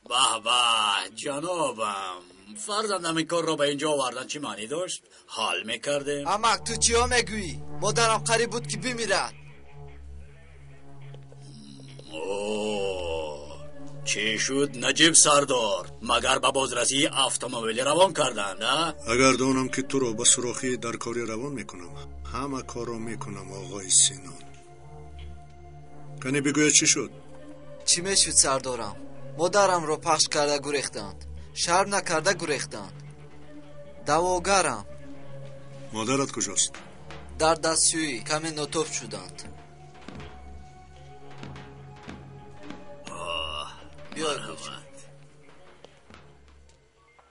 به به جنابم، فرزندم این کار را به اینجا آوردن چی معنی داشت؟ حال میکردیم. اما تو چی ها میگویی؟ مادرم قریب بود که بمیرد. چی شد نجیب سردار؟ مگر به بازرسی автомобیل روان کردن نه؟ اگر دانم که تو رو با سوراخی در کاری روان میکنم همه کار رو میکنم آقای سینان. کنی بگوید چی شد؟ چی میشد سردارم؟ مادرم رو پخش کرده گریختند، شرم نکرده گریختند. دواگرم. مادرت کجاست؟ در دستشویی کمی نطف شدند.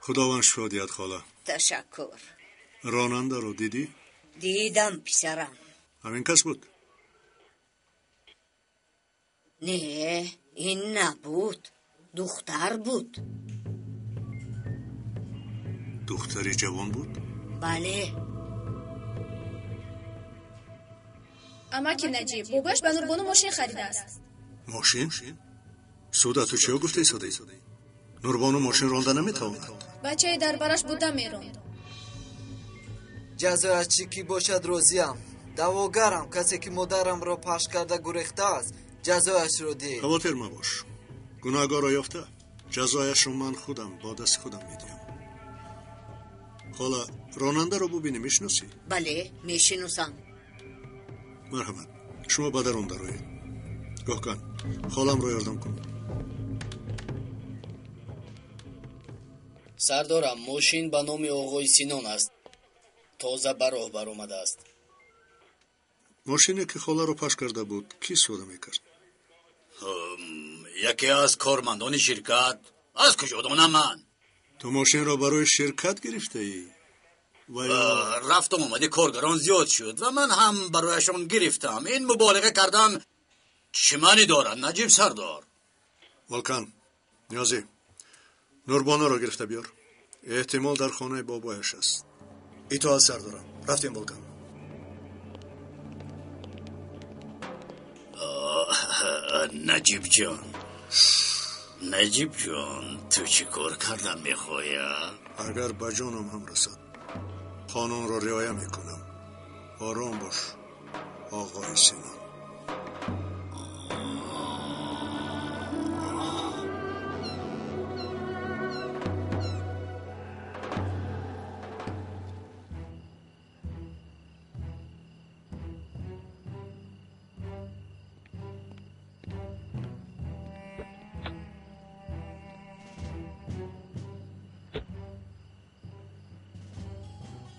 خداوند شادیت خاله. تشکر. راننده رو دیدی؟ دیدم پسرم. همین کس بود؟ نه این نبود، دختر بود. دختری جوان بود؟ بله. اماکی نجیب باباش به نوربانو ماشین خریده است. ماشین؟ سودا تو چه گفته سودا؟ نوربانو ماشین رانده نمیتواند. بچه در برش بوده میروند. جزایش چی کی باشد روزیم. دواگرم کسی که مادرم را پخش کرده گریخته است جزایش رو دید. خاطر مباش. گناهگار را یافته. جزایش رو من خودم با دست خودم میدیم. خاله راننده رو ببینی میشناسی؟ بله میشناسم. مرحبا. شما با درون روید. گاه کن خالم رو یاردم کن. سردارم ماشین به نام آقای سینان است. تازه به راه برآمده است. ماشینی که خاله رو پخش کرده بود کی سودا میکرد؟ یکی از کارمندان شرکت. از کجا دانم من؟ تو ماشین رو برای شرکت گرفته ای؟ رفتم اومده کارگران زیاد شد و من هم برایشان گرفتم. این مبالغه کردن چه معنی دارد نجیب سردار؟ والکن نیازی نوربانو را گرفته بیار. احتمال در خانه بابایش است. اطاعت سردارم. رفتیم والکن. نجیب جان تو چی کار کردن میخوایی؟ اگر به جانم هم رسد قانون را رعایت میکنم. آرام باش آقای سینان.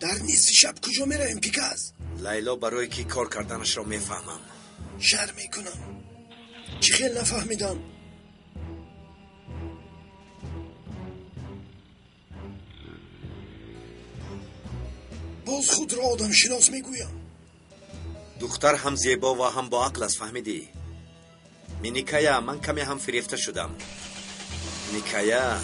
در نیستی شب کجا میرویم پیکاز؟ لیلا برای کی کار کردنش را میفهمم. شرم میکنم. چی خیلی نفهمیدم. باز خود را آدم شناس میگویم. دختر هم زیبا و هم با عقل است فهمیدی؟ نیکایا من کمی هم فریفته شدم. نیکایا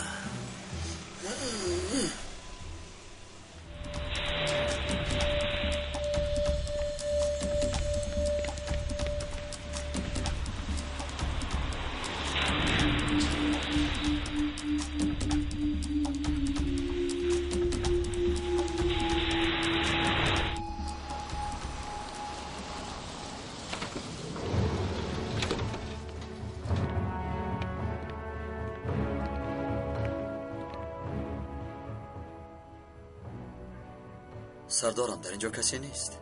سردارم در اینجا کسی نیست.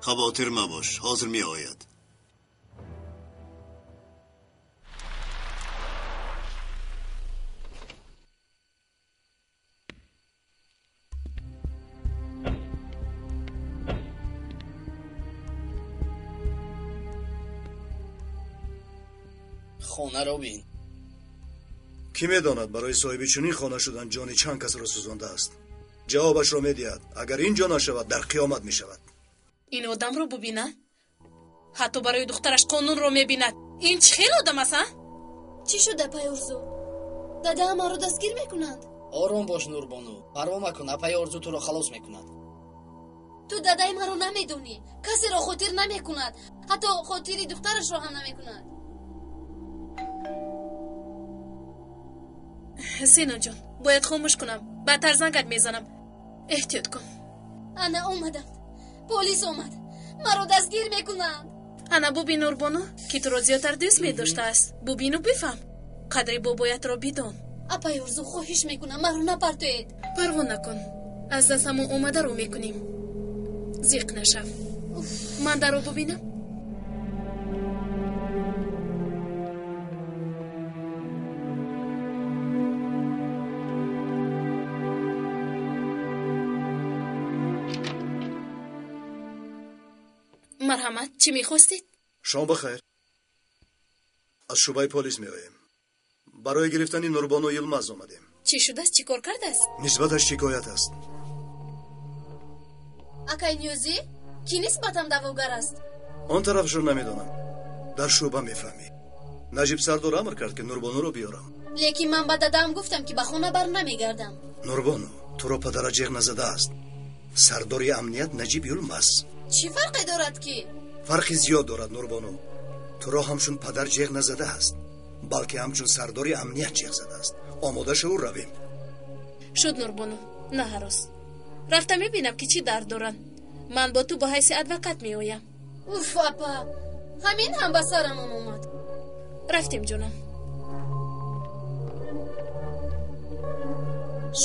خواطر مباش حاضر می آید. خانه را بین. کی میداند برای صاحب چنین خانه شدن جان چند کس را سوزانده است؟ جوابش را میدهد. اگر اینجا نشود در قیامت میشود. این آدم رو ببینن حتی برای دخترش قانون رو میبیند. این چه خیلی آدم است؟ چی شده پیارزو؟ دادا ما رو دستگیر میکنند. آرام باش نوربانو. پروا مکن. پیارزو تو رو خلاص میکند. تو دادای ما رو نمیدونی. کسی را خاطر نمیکند. حتی خاطری دخترش را هم نمیکند. سینا جان باید خاموش کنم. بدتر زنگت میزنم. احتیاط کن. انا اومدم. پلیس اومد. ما رو دستگیر میکنند. ана бубин нурбону ки туро зиёдтар дӯст медоштааст. бубину бифаҳм, қадри бобоятро бидон. апай орзу хоҳиш мекунам маро напартоед. парво накун, аз дастамон омадаро мекунем. зиқ нашав. ман даро бубинам. марҳамат, чӣ мехостед? шом бахайр. аз шӯъбаи полис меоем. барои гирифтани нурбону илмаз омадем. чӣ шудааст? чӣ кор кардааст? нисбаташ шикоят аст. акай нёзӣ кӣ нисбатам даъвогар аст? он тарафшро намедонам. дар шӯъба мефаҳмӣ. наҷиб сардор амр кард ки нурбонуро биёрам. лекин ман ба дадам гуфтам ки ба хона бар намегардам. нурбону туро падара ҷеғ назадааст. сардори амният наҷиб юлмаз. чӣ фарқе дорад ки? фарқи зиёд дорад нурбону. туро ҳамчун падар ҷеғ назадааст, балки ҳамчун сардори амният ҷеғ задааст. омода шаву равем. шуд нурбону, на ҳарос. рафта мебинам ки чӣ дард доранд. ман бо ту ба ҳайси адвокат меоям. уф апа, ҳамин ҳам ба сарамон омад. рафтем ҷонам.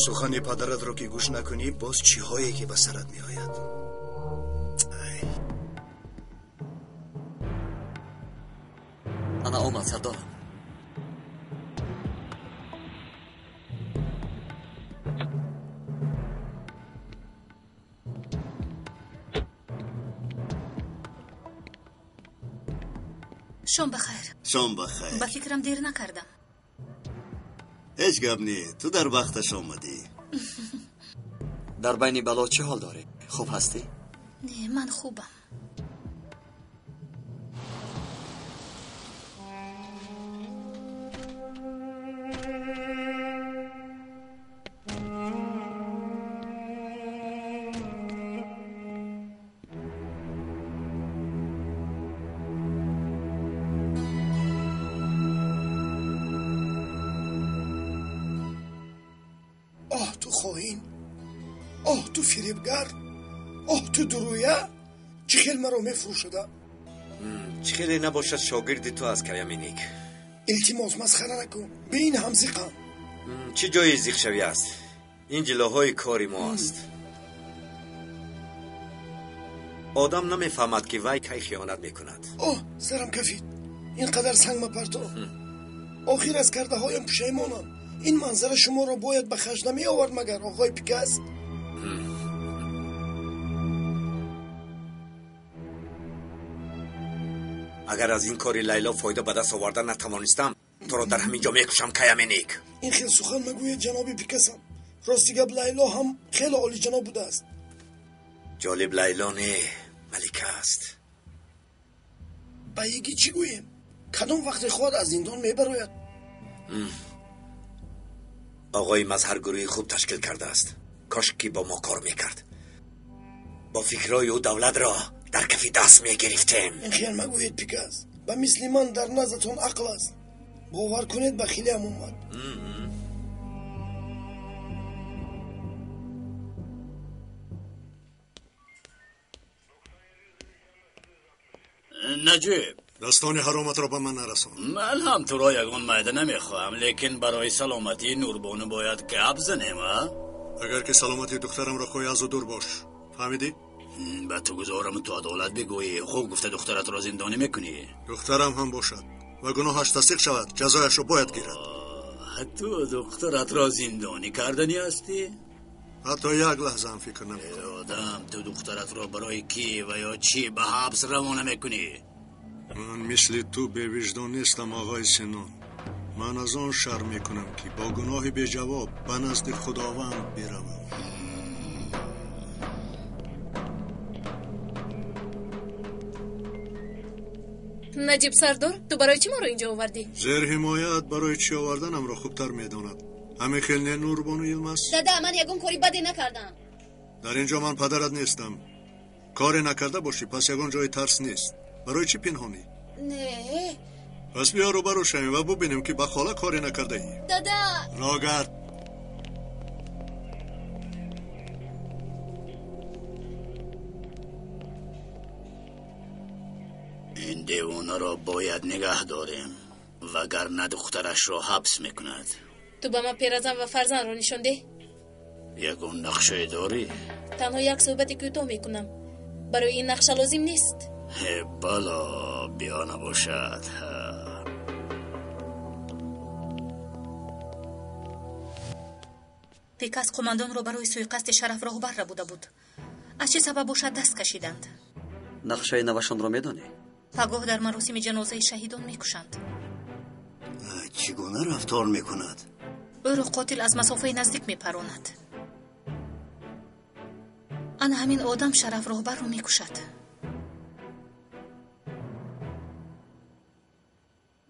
сухани падаратро ки гӯш накунӣ, боз чиҳое ки ба сарат меояд. ана омад сардор. шом бахайр. шом бахайр. ба фикрам дер накардам. ҳеҷ гап не, ту дар вақташ омадӣ. дар байни бало чӣ ҳол дорӣ? хуб ҳастӣ? не, ман хубам. تو فریبگر، تو درویه، چه خیلی مرا میفروشده؟ چه خیلی نباشد شاگردی تو از کیامینیک. التماس مسخره نکن، به این هم زیقم. چه جای زیق شوی است؟ این جلوهای کاری ما است. آدم نمیفهمد که وای کی خیانت میکند. سرم کفید، اینقدر سنگ مپرتو. آخر از کرده هایم پشیمانم. این منظره شما را باید به خرج نمی آورد مگر آقای پیکاس؟ اگر از این کاری لیلا فایده به دست آوردن نتوانستم تو را در همین جا میکشم کیامینیک. این خیلی سخن مگوید جناب پیکاسم. راستی گپ لیلا هم خیلی عالی جناب بوده است. جالب لیلا نه، ملکه است. با یکی چی گویم؟ کدام وقت خود از زندان میبراید؟ آقای مظهر گروهی خوب تشکیل کرده است. کاش که با ما کار میکرد. با فکرای او دولت را در کف دست میگرفتیم. این خیال مگوید پیکاس. با مثل من در نزدتون عقل است. باور کنید به خیلی هم اومد. نجیب، دستان حرامت را به من نرسان. من هم تو را یگان مایده نمیخواهم، لیکن برای سلامتی نوربانو باید گپ زنیم. اگر که سلامتی دخترم را خواهی از او دور باش. فهمیدی؟ به تو گذارم تو عدالت بگویی. خوب گفته دخترت را زندانی میکنی. دخترم هم باشد و گناهش تصدیق شود جزایش را باید گیرد. تو دخترت را زندانی کردنی هستی؟ حتی یک لحظه هم فکر نمی‌کنم. آدم تو دخترت را برای کی و یا چی به حبس روانه میکنی؟ من مثل تو به وجدان نیستم آقای سنون. من از آن شرم میکنم که با گناه بی جواب به نزد خداوند بروم. نجیب سردار، تو برای چی ما رو اینجا آوردی؟ زیر حمایت برای چی آوردنم را خوبتر میداند. همه خیلی نوربانو یلماس. دادا من یگون کاری بدی نکردم. در اینجا من پدرت نیستم. کاری نکرده باشی پس یگان جای ترس نیست. برای چی پنهانی؟ نه. پس بیا رو برو شویم و ببینیم که با خاله کاری نکرده ای. دادا. راگرد. این دیوانه را باید نگه داریم وگرنه دخترش را حبس میکند. تو به من پیرزن و فرزند را نشان ده. یگون نقشه داری؟ تنها یک صحبت کوتاه میکنم. برای این نقشه لازم نیست. بلا بیا نباشد. پیکاس قماندان را برای سویقست شرف راهبر را بوده بود. از چه سبب باشد دست کشیدند؟ نقشه نوشان را میدانی؟ پگاه در مراسم جنازه شهیدان میکشند. چگونه رفتار میکند؟ او را قاتل از مسافه نزدیک میپراند. آن همین آدم شرف راهبر رو میکشد.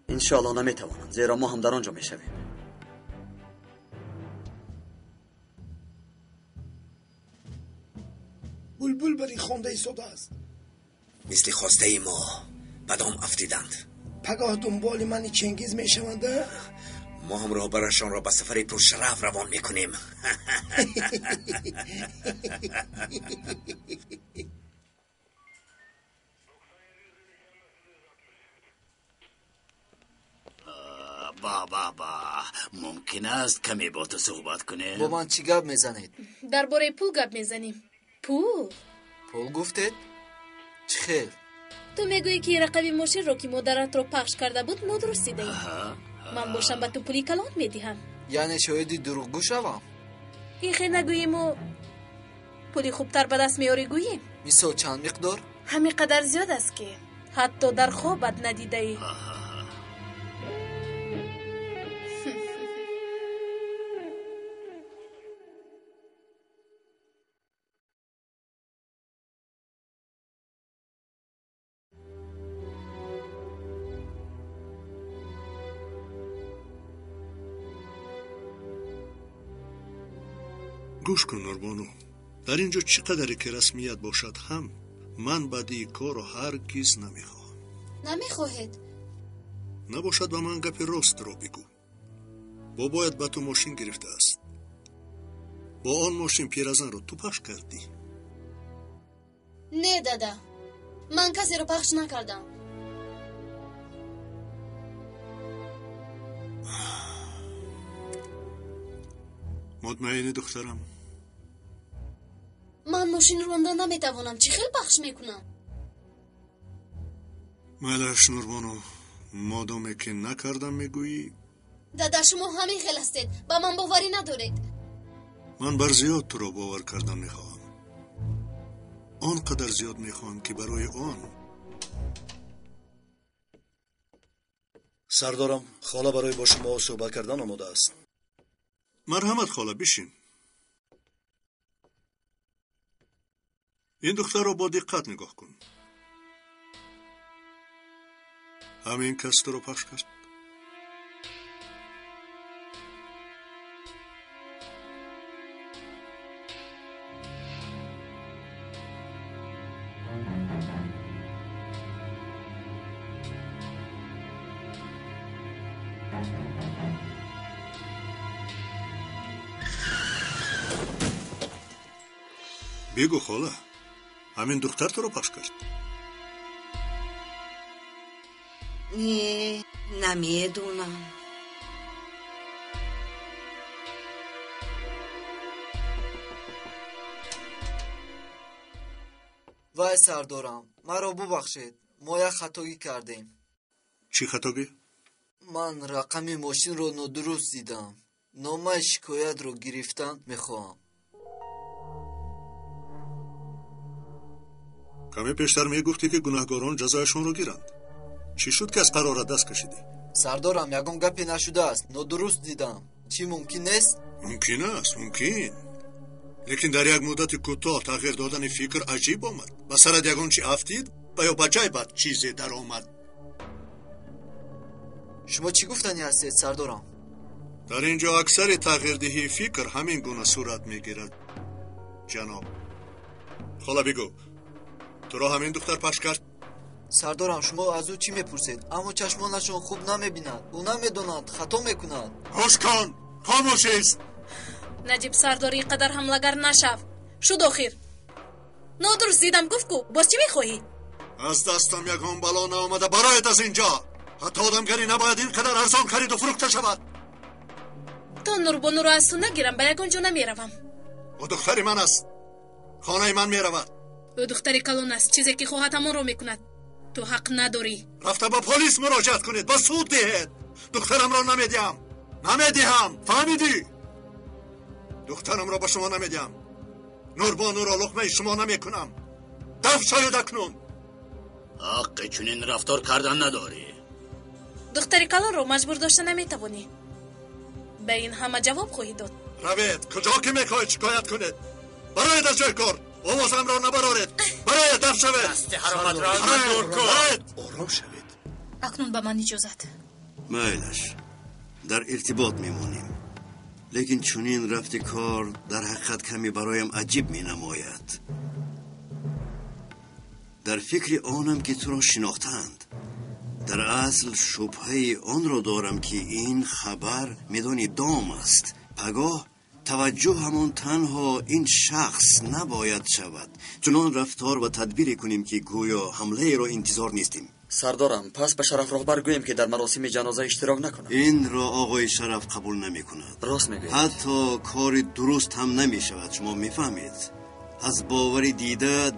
انشاءالله نمیتوانند، زیرا ما هم در آنجا میشویم. بلبل بری خونده ایستاده است. مثل خواسته ما بدام افتیدند. پگاه دنبال من چنگیز میشونده. ما هم راهبرشان را به سفر پرشرف روان میکنیم. با ممکن است کمی با تو صحبت کنیم؟ با من چی گپ میزنید؟ درباره پول گپ میزنیم. پول گفتید؟ چه خیر؟ تو میگویی که رقم ماشین رو که مادرت رو پخش کرده بود ندرستیده ای. من باشم به تو پولی کلان میدهم. یعنی شاید دروغگو شوم؟ این خیلی نگوییم و پولی خوبتر به دست میاری گوییم. مثال چند مقدار؟ همین قدر زیاد است که حتی در خوابت ندیده ای. گوش کن نوربانو، در اینجا چقدر که رسمیت باشد هم من بدی کارو هرگز نمیخواهم. نمیخواهید؟ نباشد به من گپ راست رو بگو. بابایت به تو ماشین گرفته است. با آن ماشین پیرزن رو تو پخش کردی؟ نه دادا، من کسی رو پخش نکردم. مطمئنی دخترم؟ من ماشین راندن نمیتوانم، چه خیلی پخش میکنم. ملش نوربانو، مادامی که نکردم میگویی؟ دادا شما همین خیلی هستید، با من باوری ندارید. من بر زیاد تو رو باور کردن میخواهم. آنقدر زیاد میخواهم که برای آن. سردارم، خاله برای با شما صحبت کردن آماده است. مرحمت خاله، بشین. این دختر را با دقت نگاه کن. همین کس تو رو پخش کرد. بگو خاله، همین دختر تو رو پخش کرد؟ نه، نمیدونم. وای سردارم، مرا ببخشید، ما یک خطایی کردیم. چی خطایی؟ من رقم ماشین رو ندرست دیدم. نامه شکایت رو گرفتن میخواهم. کمی پیشتر میگفتی که گناهکاران جزایشون رو گیرند. چی شد که از قرار دست کشیدی؟ سردارم، یگان گپی نشده است، ندرست دیدم. چی ممکن است؟ ممکن است، ممکن. لیکن در یک مدت کوتاه تغییر دادن فکر عجیب آمد. و سرت یگان چی افتید و یا بجای بعد چیزی در آمد. شما چی گفتنی هستید سردارم؟ در اینجا اکثر تغییر دهی فکر همین گونه صورت میگیرد جناب. خاله بگو، تو را همین دختر پخش کرد؟ سردارم، شما از او چی میپرسید؟ اما چشمانشون خوب نمیبینند، او نمیدونند، خطا میکنند. هوش کن، خاموش است. نجیب سرداری قدر حملگر نشو. شد آخر. ندرست دیدم گفت کو، باز چی میخواهی؟ از دستم یکان بلا نآمده برایت از اینجا. حتی آدمگری نباید اینقدر ارزان خرید و فروخته شود. تا نوربانو رو از تو نگیرم به یکان جا نمیروم. او دختری من است، خانه من میرود. او دختری کلون است، چیزی که خواهد همان رو میکند. تو حق نداری. رفته با پلیس مراجعت کنید، با سود دهید. دخترم را نمیدیم، فهمیدی؟ دخترم را به شما نمیدیم. نوربانو را لقمه شما نمیکنم. دفع شاید اکنون. حق چنین رفتار کردن نداری. دختری کلون رو مجبور داشته نمیتوانی. به این همه جواب خواهی داد. روید کجا که میخواهید شکایت کنید. برایت از جای کار آوازم را نبرارید. برایت دفع شوید. دست حرامت را دور کن. آرام شوید. اکنون به من اجازت. مایلش در ارتباط میمونیم، لیکن چونین رفت کار در حقیقت کمی برایم عجیب می نماید. در فکر آنم که تو را شناختند. در اصل شبهه آن را دارم که این خبر میدانی دام است. پگاه توجه همون تنها این شخص نباید شود. چنان رفتار و تدبیر کنیم که گویا حمله را انتظار نیستیم. سردارم، پس به شرف راهبر گویم که در مراسم جنازه اشتراک نکنه. این را آقای شرف قبول نمی کند. راست میگوید. حتی کار درست هم نمی شود. شما میفهمید. از باوری دیده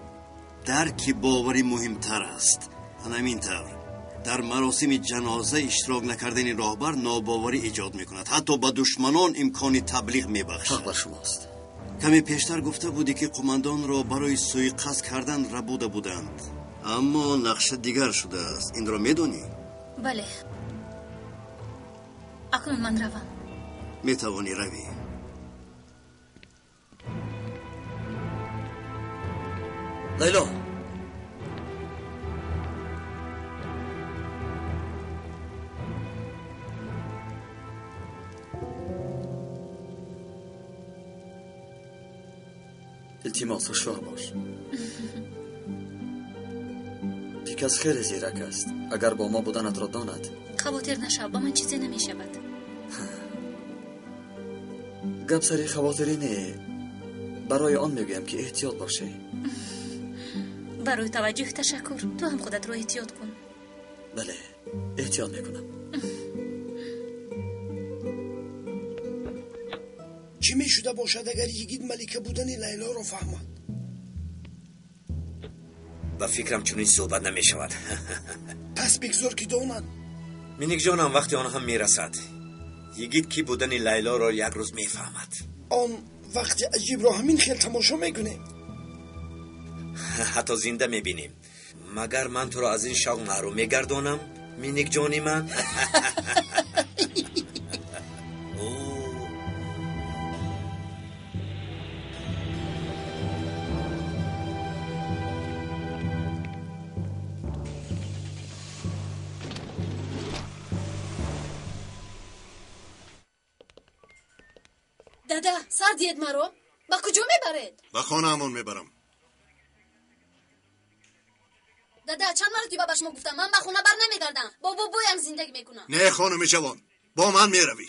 درک باوری مهمتر است. همین طور در مراسم جنازه اشتراک نکردن راهبر ناباوری ایجاد میکند. حتی با دشمنان امکان تبلیغ میبخشد. حق بر شماست. کمی پیشتر گفته بودی که قماندان را برای سوءقصد کردن ربوده بودند، اما نقشه دیگر شده است. این را میدونی؟ بله. اکنون من روم. میتوانی روی. لیلا، التماس هوشیار باش. پیکاس خیلی زیرک است. اگر با ما بودنت را داند. خواطر نشو، با من چیزی نمی شود. گپ سری خواطری نه. برای آن میگویم که احتیاط باشه. برای توجه تشکر. تو هم خودت رو احتیاط کن. بله، احتیاط میکنم. چی میشده باشد اگر یگید ملکه بودن لیلا رو فهمد؟ با فکرم چنین صحبت نمی شود. پس بگذار که داند. مینیک جانم وقتی آن هم میرسد یگید کی بودن لیلا را یک روز میفهمد. آن وقتی عجیب را همین خیل تماشا میکنه. حتی زنده میبینیم. مگر من تو را از این شوق محروم میگردانم مینیک جانی من؟ دادا سر دید مرا با کجا میبرید؟ به خانه همون میبرم. دادا چند مرتبه به شما گفتم من به خونه بر نمیگردم. با بابایم زندگی میکنم. نه خانم جوان، با من میروی.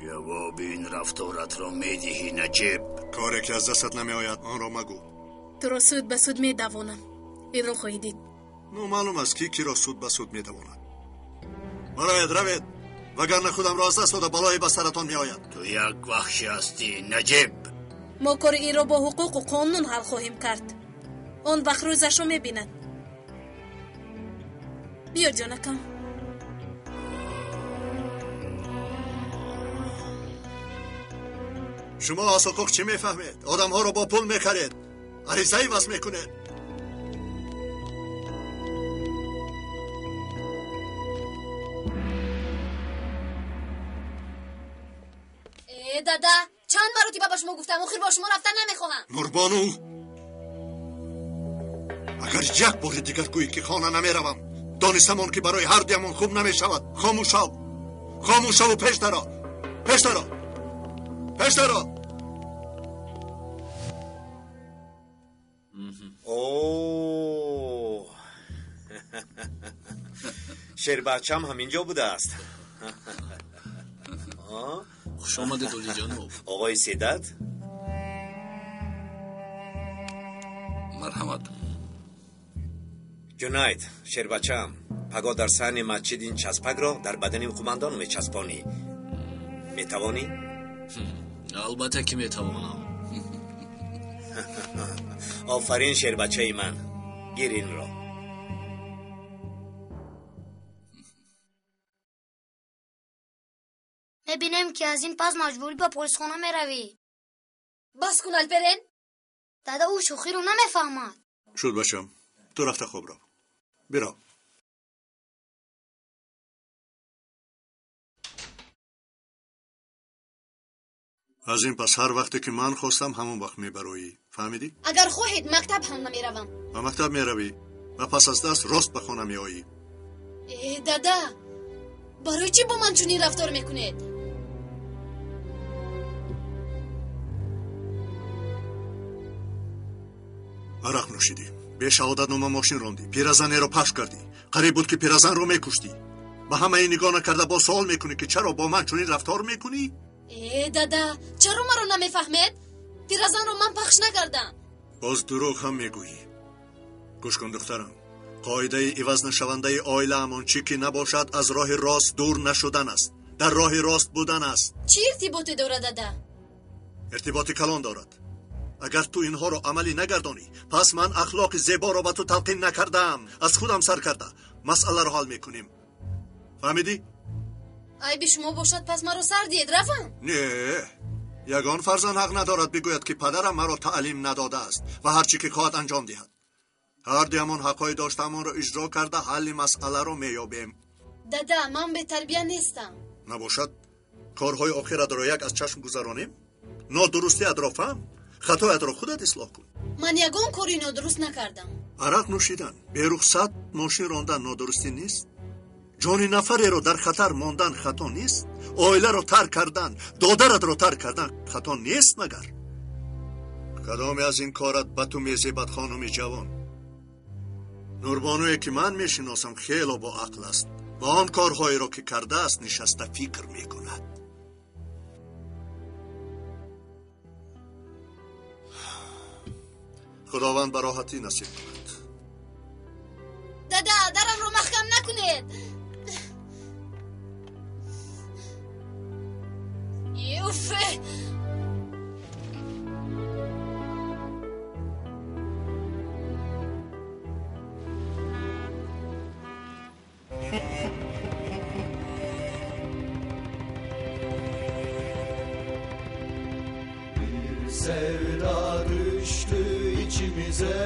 جواب این رفتارت را میدهی نجیب؟ کاری که از دستت نمیآید آن را مگو. تو را سود به سود میدوانم. این را خواهی دید. معلوم است کی را سود به سود میدواند. روید وگرنه خودم را از دست داده بلایی به سرتان میآید. تو یک وحشی هستی نجیب. ما کار این را با حقوق و قانون حل خواهیم کرد. آن وقت روزش رو میبیند. بیا جانکم. شما از حقوق چی میفهمید؟ آدم ها رو با پول میخرید، عریضه‌ای وصل میکنید. دادا چند مرتبه با شما گفتم آخر با شما رفتن نمیخواهم. نوربانو، اگر یک بار دیگر گویی که خانه نمیروم دانستمان که برای هر دیمان خوب نمیشود. خاموش شو و پیش درا. اوه شیر بچم همینجا بوده است. خوش آمده دولی جانو. آقای سیدت марҳамат. ҷунайд, шербачаам, паго дар саҳни масҷид ин часпакро дар бадани қумандон мечаспонӣ. метавонӣ? албатта ки метавонам. офарин шербачаи ман. гир инро. میبینم که از این پس مجبوری به پلیس خانه میروی. بس کن الپرین. دادا او شوخی رو نمیفهمد. شد باشم. تو رفته خوب رو. برو. از این پس هر وقتی که من خواستم همون وقت میبروی. فهمیدی؟ اگر خواهید مکتب هم نمیروم. و مکتب میروی و پس از دست راست به خانه میایی. دادا برای چی با من چونی رفتار میکنید؟ عرق نوشیدی. به شهادت نامه ماشین راندی. پیرزن رو پخش کردی. قریب بود که پیرزن رو میکشتی. به همه این نگاه نکرده با سوال میکنی که چرا با من چونی رفتار میکنی؟ دادا چرا ما رو نمیفهمید؟ پیرزن رو من پخش نکردم. باز دروغ هم میگویی. گوش کن دخترم. قاعده عوض نشونده عائله همان چی که نباشد از راه راست دور نشدن است. در راه راست بودن است. چی ارتباطی دارد دادا؟ ارتباطی کلان دارد. اگر تو اینها رو عملی نگردانی پس من اخلاق زیبا رو به تو تلقین نکردم. از خودم سر کرده مسئله رو حل میکنیم. فهمیدی؟ عیب شما باشد پس مرا سر دید رفتم. نه یگان فرزند حق ندارد بگوید که پدرم مرا تعلیم نداده است و هرچی که خواهد انجام دهد. هر دیمون حقای داشتمون رو اجرا کرده حل مسئله رو میابیم. دادا من به تربیه نیستم. نباشد کارهای آخرت رو یک از چشم گذرانیم. نادرستی ات را فهم. خطایت را خودت اصلاح کن. من یگان کاری نادرست نکردم. عرق نوشیدن به رخصت ماشین راندن نادرستی نیست. جان نفری رو در خطر ماندن خطا نیست. عائله رو ترک کردن دادرت رو ترک کردن خطا نیست مگر؟ کدامی از این کارت به تو میزیبد خانم جوان؟ نوربانوی که من میشناسم خیلی با عقل است و آن کارهایی رو که کرده است نشسته فکر میکند. خداوند براحتی نصیب کند. دادا درم رو محکم نکنید. یوفه sevda düştü içimize.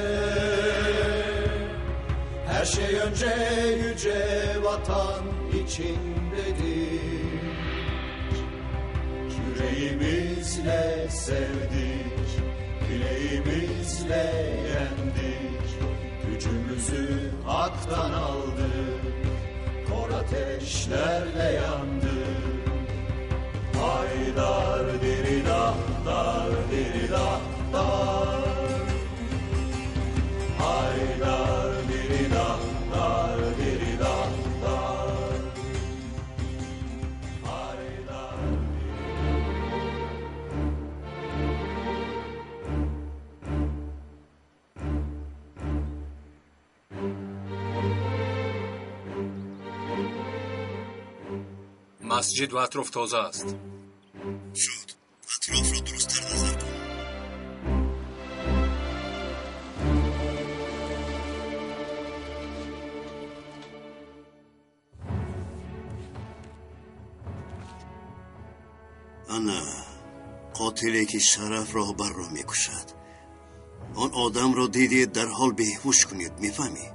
Her şey önce yüce vatan içindedir. Yüreğimizle sevdik, bileğimizle yendik. Gücümüzü haktan aldık, kor ateşlerle yandık. Haydar diri dahtar diri dahtar. Haydar diri dahtar diri dahtar. Haydar مسجد و اطراف تازه است. شد اطراف را درست تر نظر کن. انا قاتلی که شرف راهبر را میکشد. آن آدم را دیدید در حال بیهوش کنید. میفهمی؟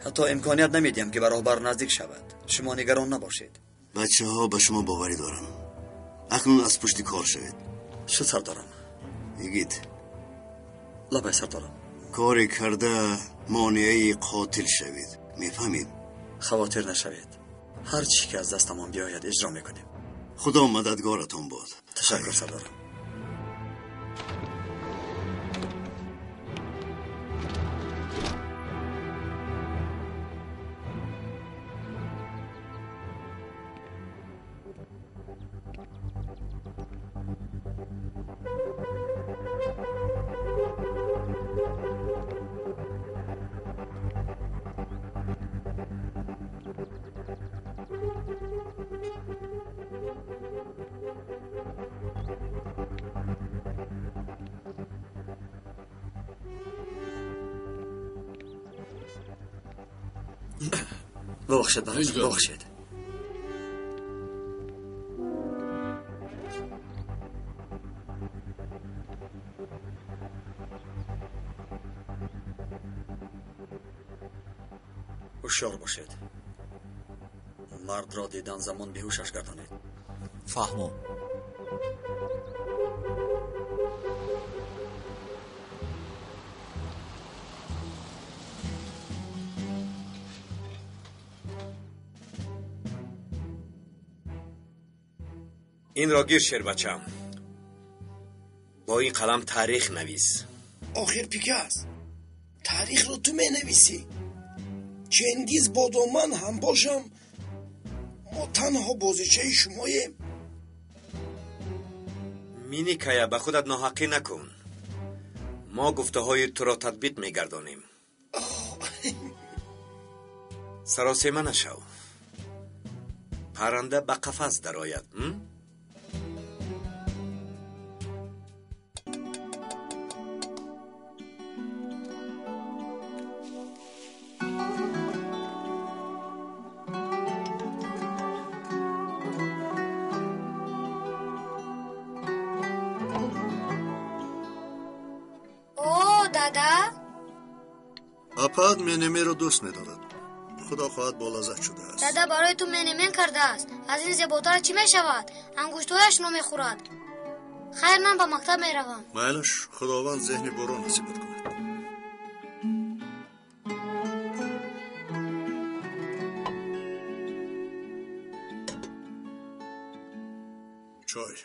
حتی امکانیت نمیدیم که به راهبر نزدیک شود. شما نگران نباشید. بچه ها به شما باوری دارن. اکنون از پشت کار شوید. چه سر دارم؟ بگید. لبای سر دارم. کاری کرده مانعی قاتل شوید. میفهمید؟ خواطر نشوید. هر چی که از دستمان بیاید اجرا میکنیم. خدا مددگارتان باد. تشکر سردارم. ببخشید برادر، ببخشید. هوشیار باشید. مرد را دیدن زمان بیهوشش گردانید. فهمم. این را گیر شیر بچم. با این قلم تاریخ نویس. آخر پیکاس تاریخ رو تو می نویسی. چنگیز باد و من هم باشم، ما تنها بازیچه شماییم. مینیکایا به خودت ناحقی نکن. ما گفته های تو را تطبیق میگردانیم. سراسیمه نشو. پرنده به قفس درآید. اپاد منمه رو دوست می‌دارد. خدا خواهد با لذت شده است. دادا برای تو منمن کرده است. از این زیباتر چی میشود؟ انگشت‌هایش رو میخورد. خیر، من به مکتب میروم. مایلش خداوند ذهن برو نصیبت کند. چای.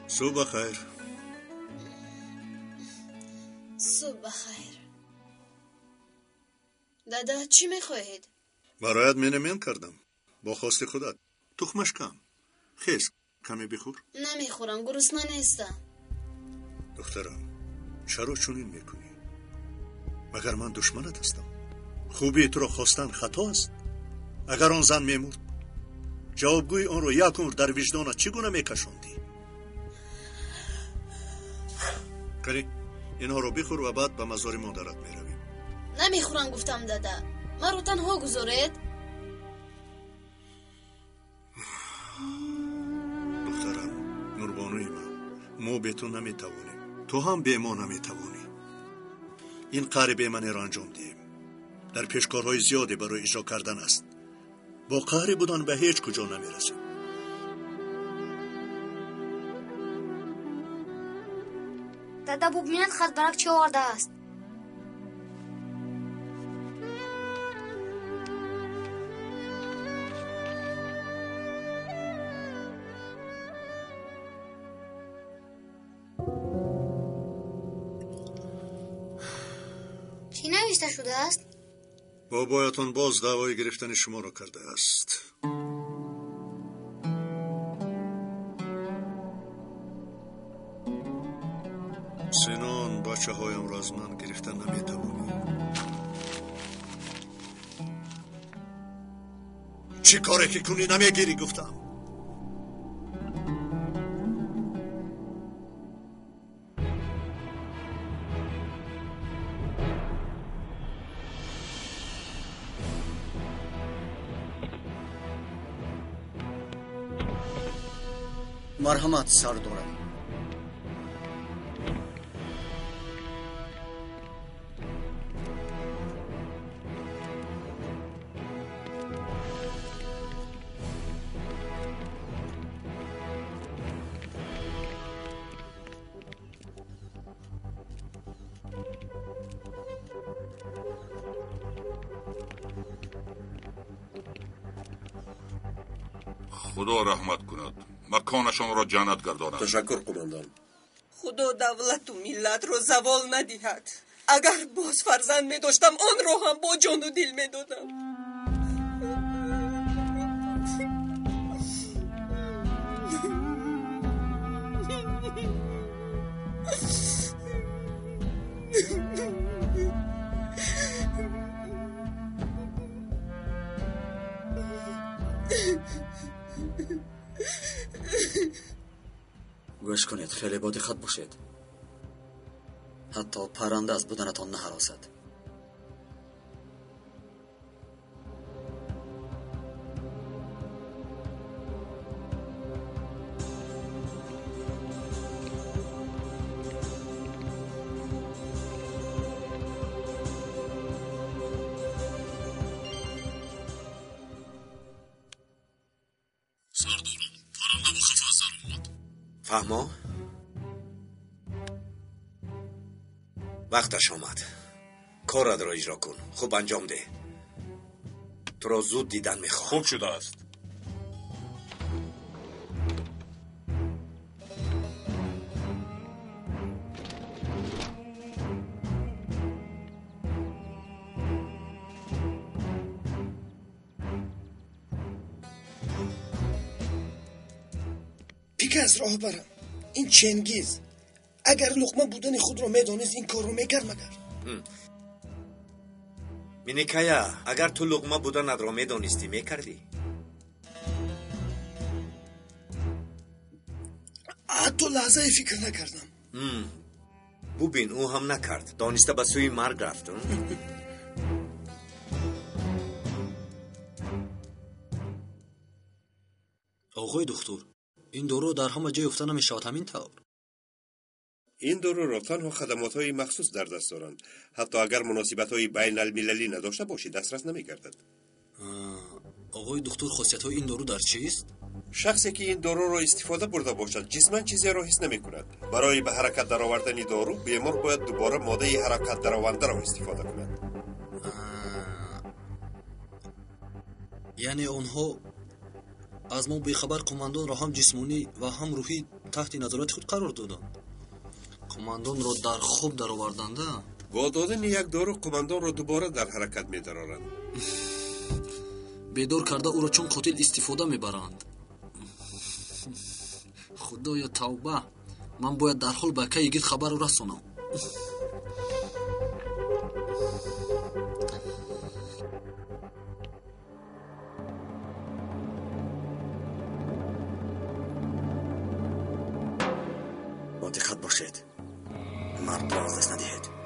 صبح بخیر. صبح بخیر. دادا چی میخواهید؟ برایت منمن کردم. با خواست خودت. تخمش کم. خیز کمی بخور. نمیخورم، گرسنه نیستم. دخترم چرا چنین میکنی؟ مگر من دشمنت هستم؟ خوبی تو را خواستن خطا است؟ اگر آن زن میمرد جوابگوی آن رو یک عمر در وجدانت چگونه میکشاندی؟ کلی اینها رو بخور و بعد به مزار مادرت میرویم. نمیخورم گفتم دادا. ما رو تنها گذارید. دخترم نوربانوی من، ما به تو نمیتوانیم، تو هم به ما نمیتوانی. این قرار به من را انجام دهیم. در پیشکارهای زیادی برای اجرا کردن است. با قهر بودن به هیچ کجا نمیرسیم. دادا ببینید خط برک چی آورده است. چی نوشته شده است؟ بابایتان باز دعوای گرفتن شما را کرده است. سنان بچه هایم را از من گرفتن نمیتوانی. چی کاری که کنی نمیگیری گفتم. مرحمت سردارم. خدا رحمت کند مکانشان را جنت گرداند. تشکر قماندان. خدا دولت و ملت رو زوال ندهد. اگر باز فرزند می داشتم آن رو هم با جان و دل می دادم. گوش کنید، خیلی با دقت باشید. حتی پرنده از بودنتان نهراسد. فهما؟ وقتش آمد. کارت را اجرا کن. خوب انجام ده. تو را زود دیدن میخوام. خوب شده است. پیکاس راه برم. این چنگیز اگر لقمه بودن خود رو میدانست این کار رو میکرد مگر؟ مینیکایا اگر تو لقمه بودن را میدانستی میکردی؟ حتی لحظه فکر نکردم. ببین او هم نکرد. دانسته به سوی مرگ رفت. آقای دکتر، این دارو در همه جای افته نمیشود همین طور؟ این دارو را تنها خدمات‌های مخصوص در دست دارند. حتی اگر مناسبت‌های بین المللی نداشته باشی دسترس نمی‌گردد. آقای دکتر، خاصیت‌های این دارو در چیست؟ شخصی که این دارو را استفاده برده باشد جسماً چیزی را حس نمی‌کند. برای به حرکت درآوردن دارو بیمار باید دوباره ماده حرکت درآورنده را استفاده کند. یعنی آنها از ما بیخبر قماندان را هم جسمانی و هم روحی تحت نظارت خود قرار دادند. قماندان را در خواب درآوردند. با دادن یک دارو قماندان را دوباره در حرکت می‌دارند. بیدار کرده او را چون قاتل استفاده میبرند. خدایا توبه. من باید در حال به کی گیر خبر را رسانم. با دقت باشید. مرد را از دست ندهید.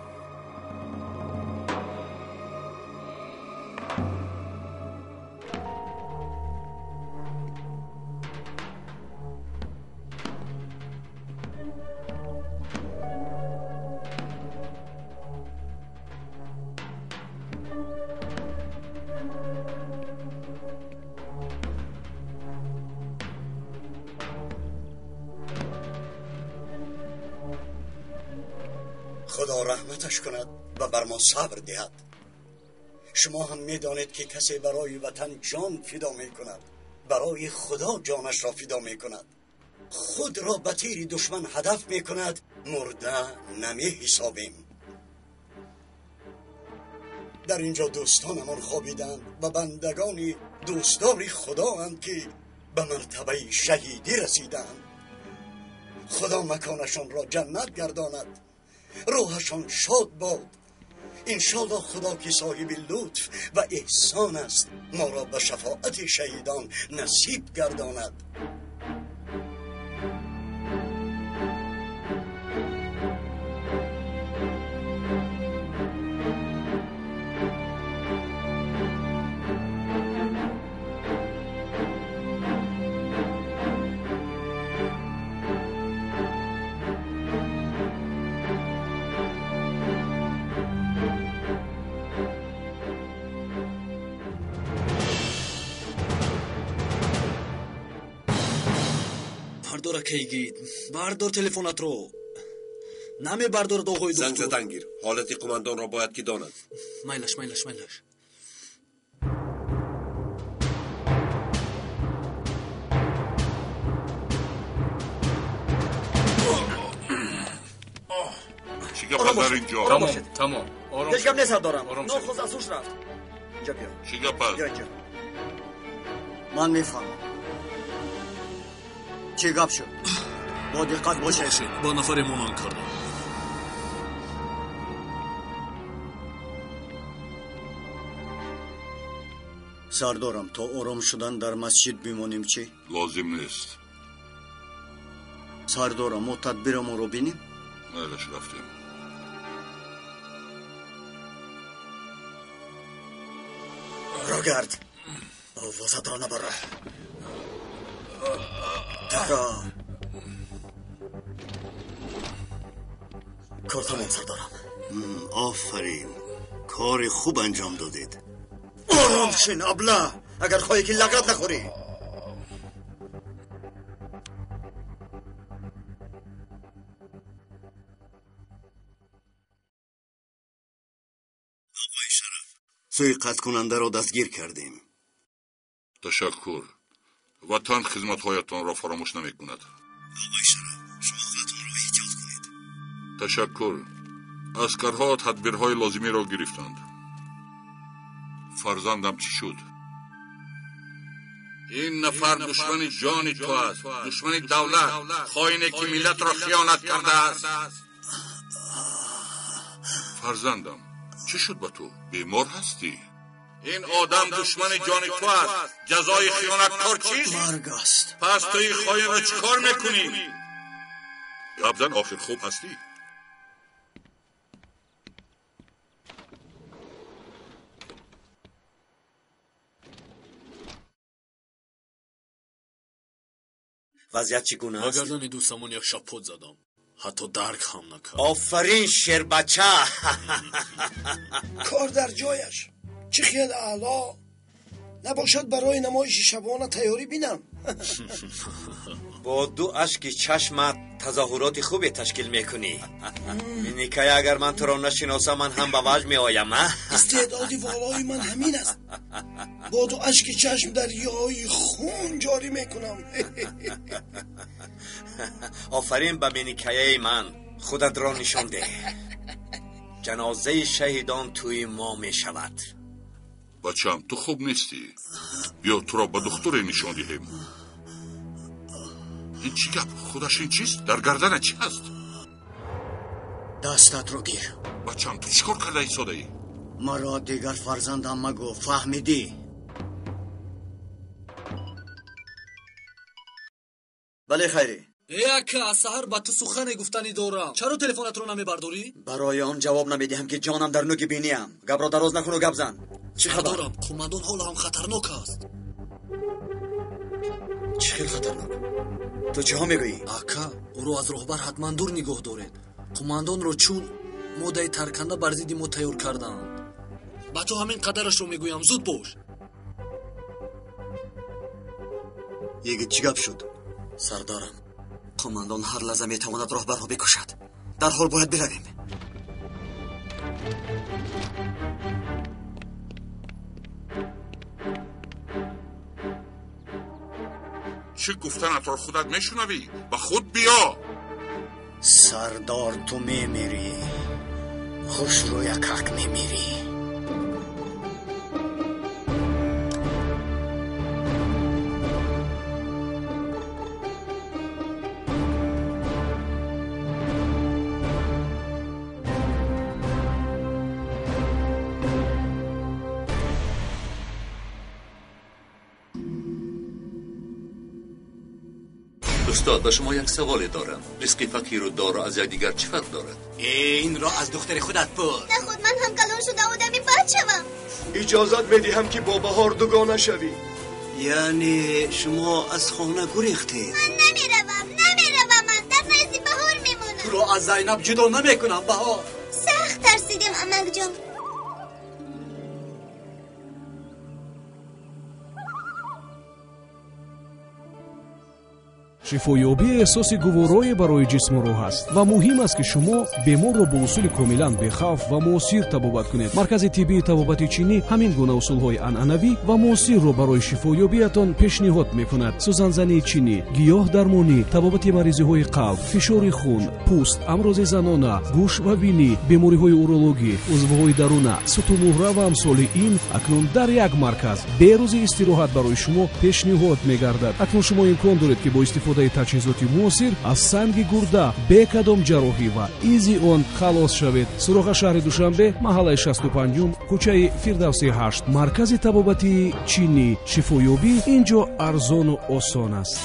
خدا رحمتش کند و بر ما صبر دهد. شما هم میدانید که کسی برای وطن جان فدا می کند برای خدا جانش را فدا می کند. خود را به تیر دشمن هدف می کند مرده نمی حسابیم. در اینجا دوستانمان خوابیدند و بندگانی دوستدار خدا اند که به مرتبه شهیدی رسیدند. خدا مکانشان را جنت گرداند، روحشان شاد باد. انشالله خدا که صاحب لطف و احسان است ما را به شفاعت شهیدان نصیب گرداند. بردار کیگید، بردار تلفنت رو. نمی بردار آقای دکتر. زنگ زدن گیر. حالت قماندان را باید که داند. میلش. چی گپ در اینجا؟ تمام آرام هیچ گپ نیست سردارم. آرام شد. ناخوز از هوش رفت. اینجا بیا. چی گپ است؟ بیا اینجا. من میفهمم چی گپ شد. با دقت باشه. با نفرمون کردم. سردارم تا آرام شدن در مسجد بمانیم چی؟ لازم نیست. سردارم ما تدبیرمون رو بینیم؟ مالش رفتیم. راگرد آوازت را نبره. تکرار کار تمام سردارم. آفرین کار خوب انجام دادید. آرام شین ابله اگر خواهی که لگت نخوری. سویقت کننده را دستگیر کردیم. تشکر. وطن خدمت‌هایتان را فراموش نمی‌کند. آقای شرف شما خودتون را احتیاط کنید. تشکر. عسکرها تدبیرهای لازمی را گرفتند. فرزندم چی شد؟ این نفر دشمن جان تو است، دشمن دولت، خائنی که ملت را خیانت کرده است. فرزندم چی شد با تو؟ بیمار هستی؟ این آدم دشمن جان تو است. جزای خیانتکار چیست؟ مرگ است. پس تو این خائن را چیکار میکنی؟ گبزن آخر خوب هستی؟ وضعیت چگونه است؟ برگردن دوستمون یک شب پود زدم. حتی درک هم نکرد. آفرین شیر بچه. کار در جایش. چه خیال اعلا. نباشد برای نمایش شبانه تیاری بینم. با دو اشک چشمت تظاهرات خوبی تشکیل میکنی. اینی که اگر من تو را نشناسم من هم به وجه می آیم. استعداد والای من همین است. با دو اشک چشم دریای خون جاری میکنم. آفرین به مینیکایه من. خودت را نشان ده. جنازه شهیدان توی ما می شود. بچم تو خوب نیستی. بیا تو را به دکتر نشان دهیم. این چی گپ؟ خودش این چیست؟ در گردن چی هست؟ دستت رو گیر. بچم تو چیکار کرده ایستاده ای؟ مرا دیگر فرزندم مگو. فهمیدی؟ بله خیری. یک از سحر با تو سخن گفتنی دارم. چرا تلفنت رو نمیبرداری؟ برای آن جواب نمیدهم که جانم در نوک بینیم. گپ را دراز نکن و گپ زن. چی خبر؟ دارم قماندان حالا هم خطرناک است. چی خیلی خطرناک؟ تو چه ها میگویی؟ اکا او رو از رهبر حتما دور نگاه دارید. قماندان رو چون مودای ترکنده بر ضد ما تیار کردند. با تو همین قدرش رو میگویم زود باش. یکی چی گپ شد؟ سردارم قماندان هر لحظه میتواند رهبر را بکشد. در حال باید برویم. چی گفتنت را خودت میشنوی؟ با خود بیا. سردار تو میمیری. خوش رو یکک میمیری. استاد به شما یک سوالی دارم. ریسک فقیر و دار از یکدیگر چه فرق دارد؟ این را از دختر خودت پرس. نه خود من هم کلان شده آدمی بچه‌ام. اجازت میدهم که با بهار دوگانه شوی. یعنی شما از خانه گریختی؟ من نمیروم. من در نزد بهار میمونم. تو رو از زینب جدا نمیکنم بهار. سخت ترسیدم امک جان. шифоёбӣ эҳсоси гуворое барои ҷисму рӯҳ аст ва муҳим аст ки шумо беморро бо усули комилан бехавф ва муосир табобат кунед. Маркази тиббии табобати чинӣ ҳамин гуна усулҳои анъанавӣ ва муосирро барои шифоёбиятон пешниҳод мекунад. сӯзанзании чинӣ, гиёҳдармонӣ, табобати маризиҳои қалб, фишори хун, пӯст, амрози занона, гӯш ва бинӣ, бемориҳои урологӣ, узвҳои даруна, сутумуҳра ва амсоли ин акнун дар як марказ берӯзи истироҳат барои шумо пешниҳод мегардад. акнун шумо имкон доред ки бо истифодаи таҷҳизоти муосир аз санги гурда бе кадом ҷарроҳӣ ва изи он халос шавед. суроға шаҳри душанбе, маҳаллаи 65, кӯчаи фирдавси 8. маркази табобати чинӣ, шифоёбӣ инҷо арзону осон аст.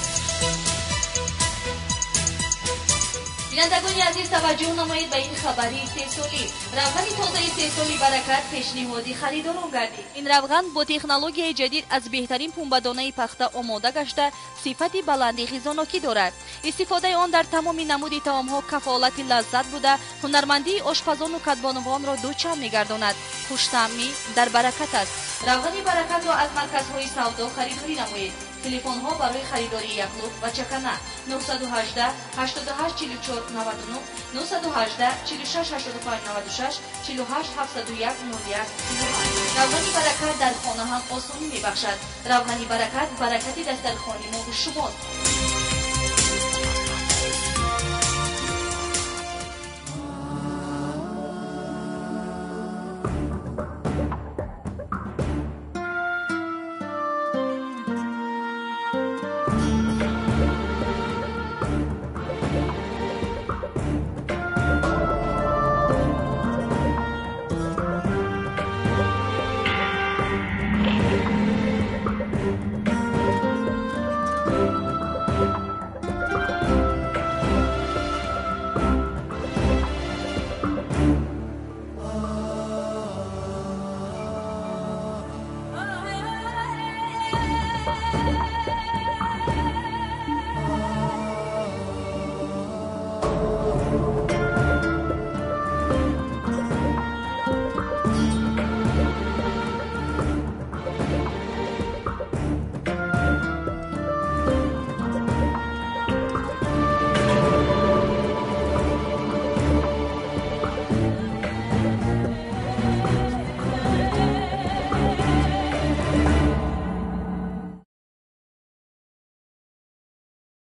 бинандагони азиз, таваҷҷӯҳ намоед ба ин хабари 3 солӣ. равғани тозаи 3 соли баракат пешниҳоди харидорон гардид. ин равған бо технологияи ҷадид аз беҳтарин пунбадонаи пахта омода гашта сифати баланди ғизонокӣ дорад. истифодаи он дар тамоми намуди таомҳо кафолати лаззат буда ҳунармандии ошпазону кадбонувонро дучам мегардонад. хуштаъмӣ дар баракат аст. равғани баракатро аз марказҳои савдо харидорӣ намоед. телефонҳо барои харидори яклух ва чакана 918 88 44 99 918 46 85 96 48 701 01. равғани баракат дар хона ҳам осонӣ мебахшад. равғани баракат баракати дастархони мо шумост.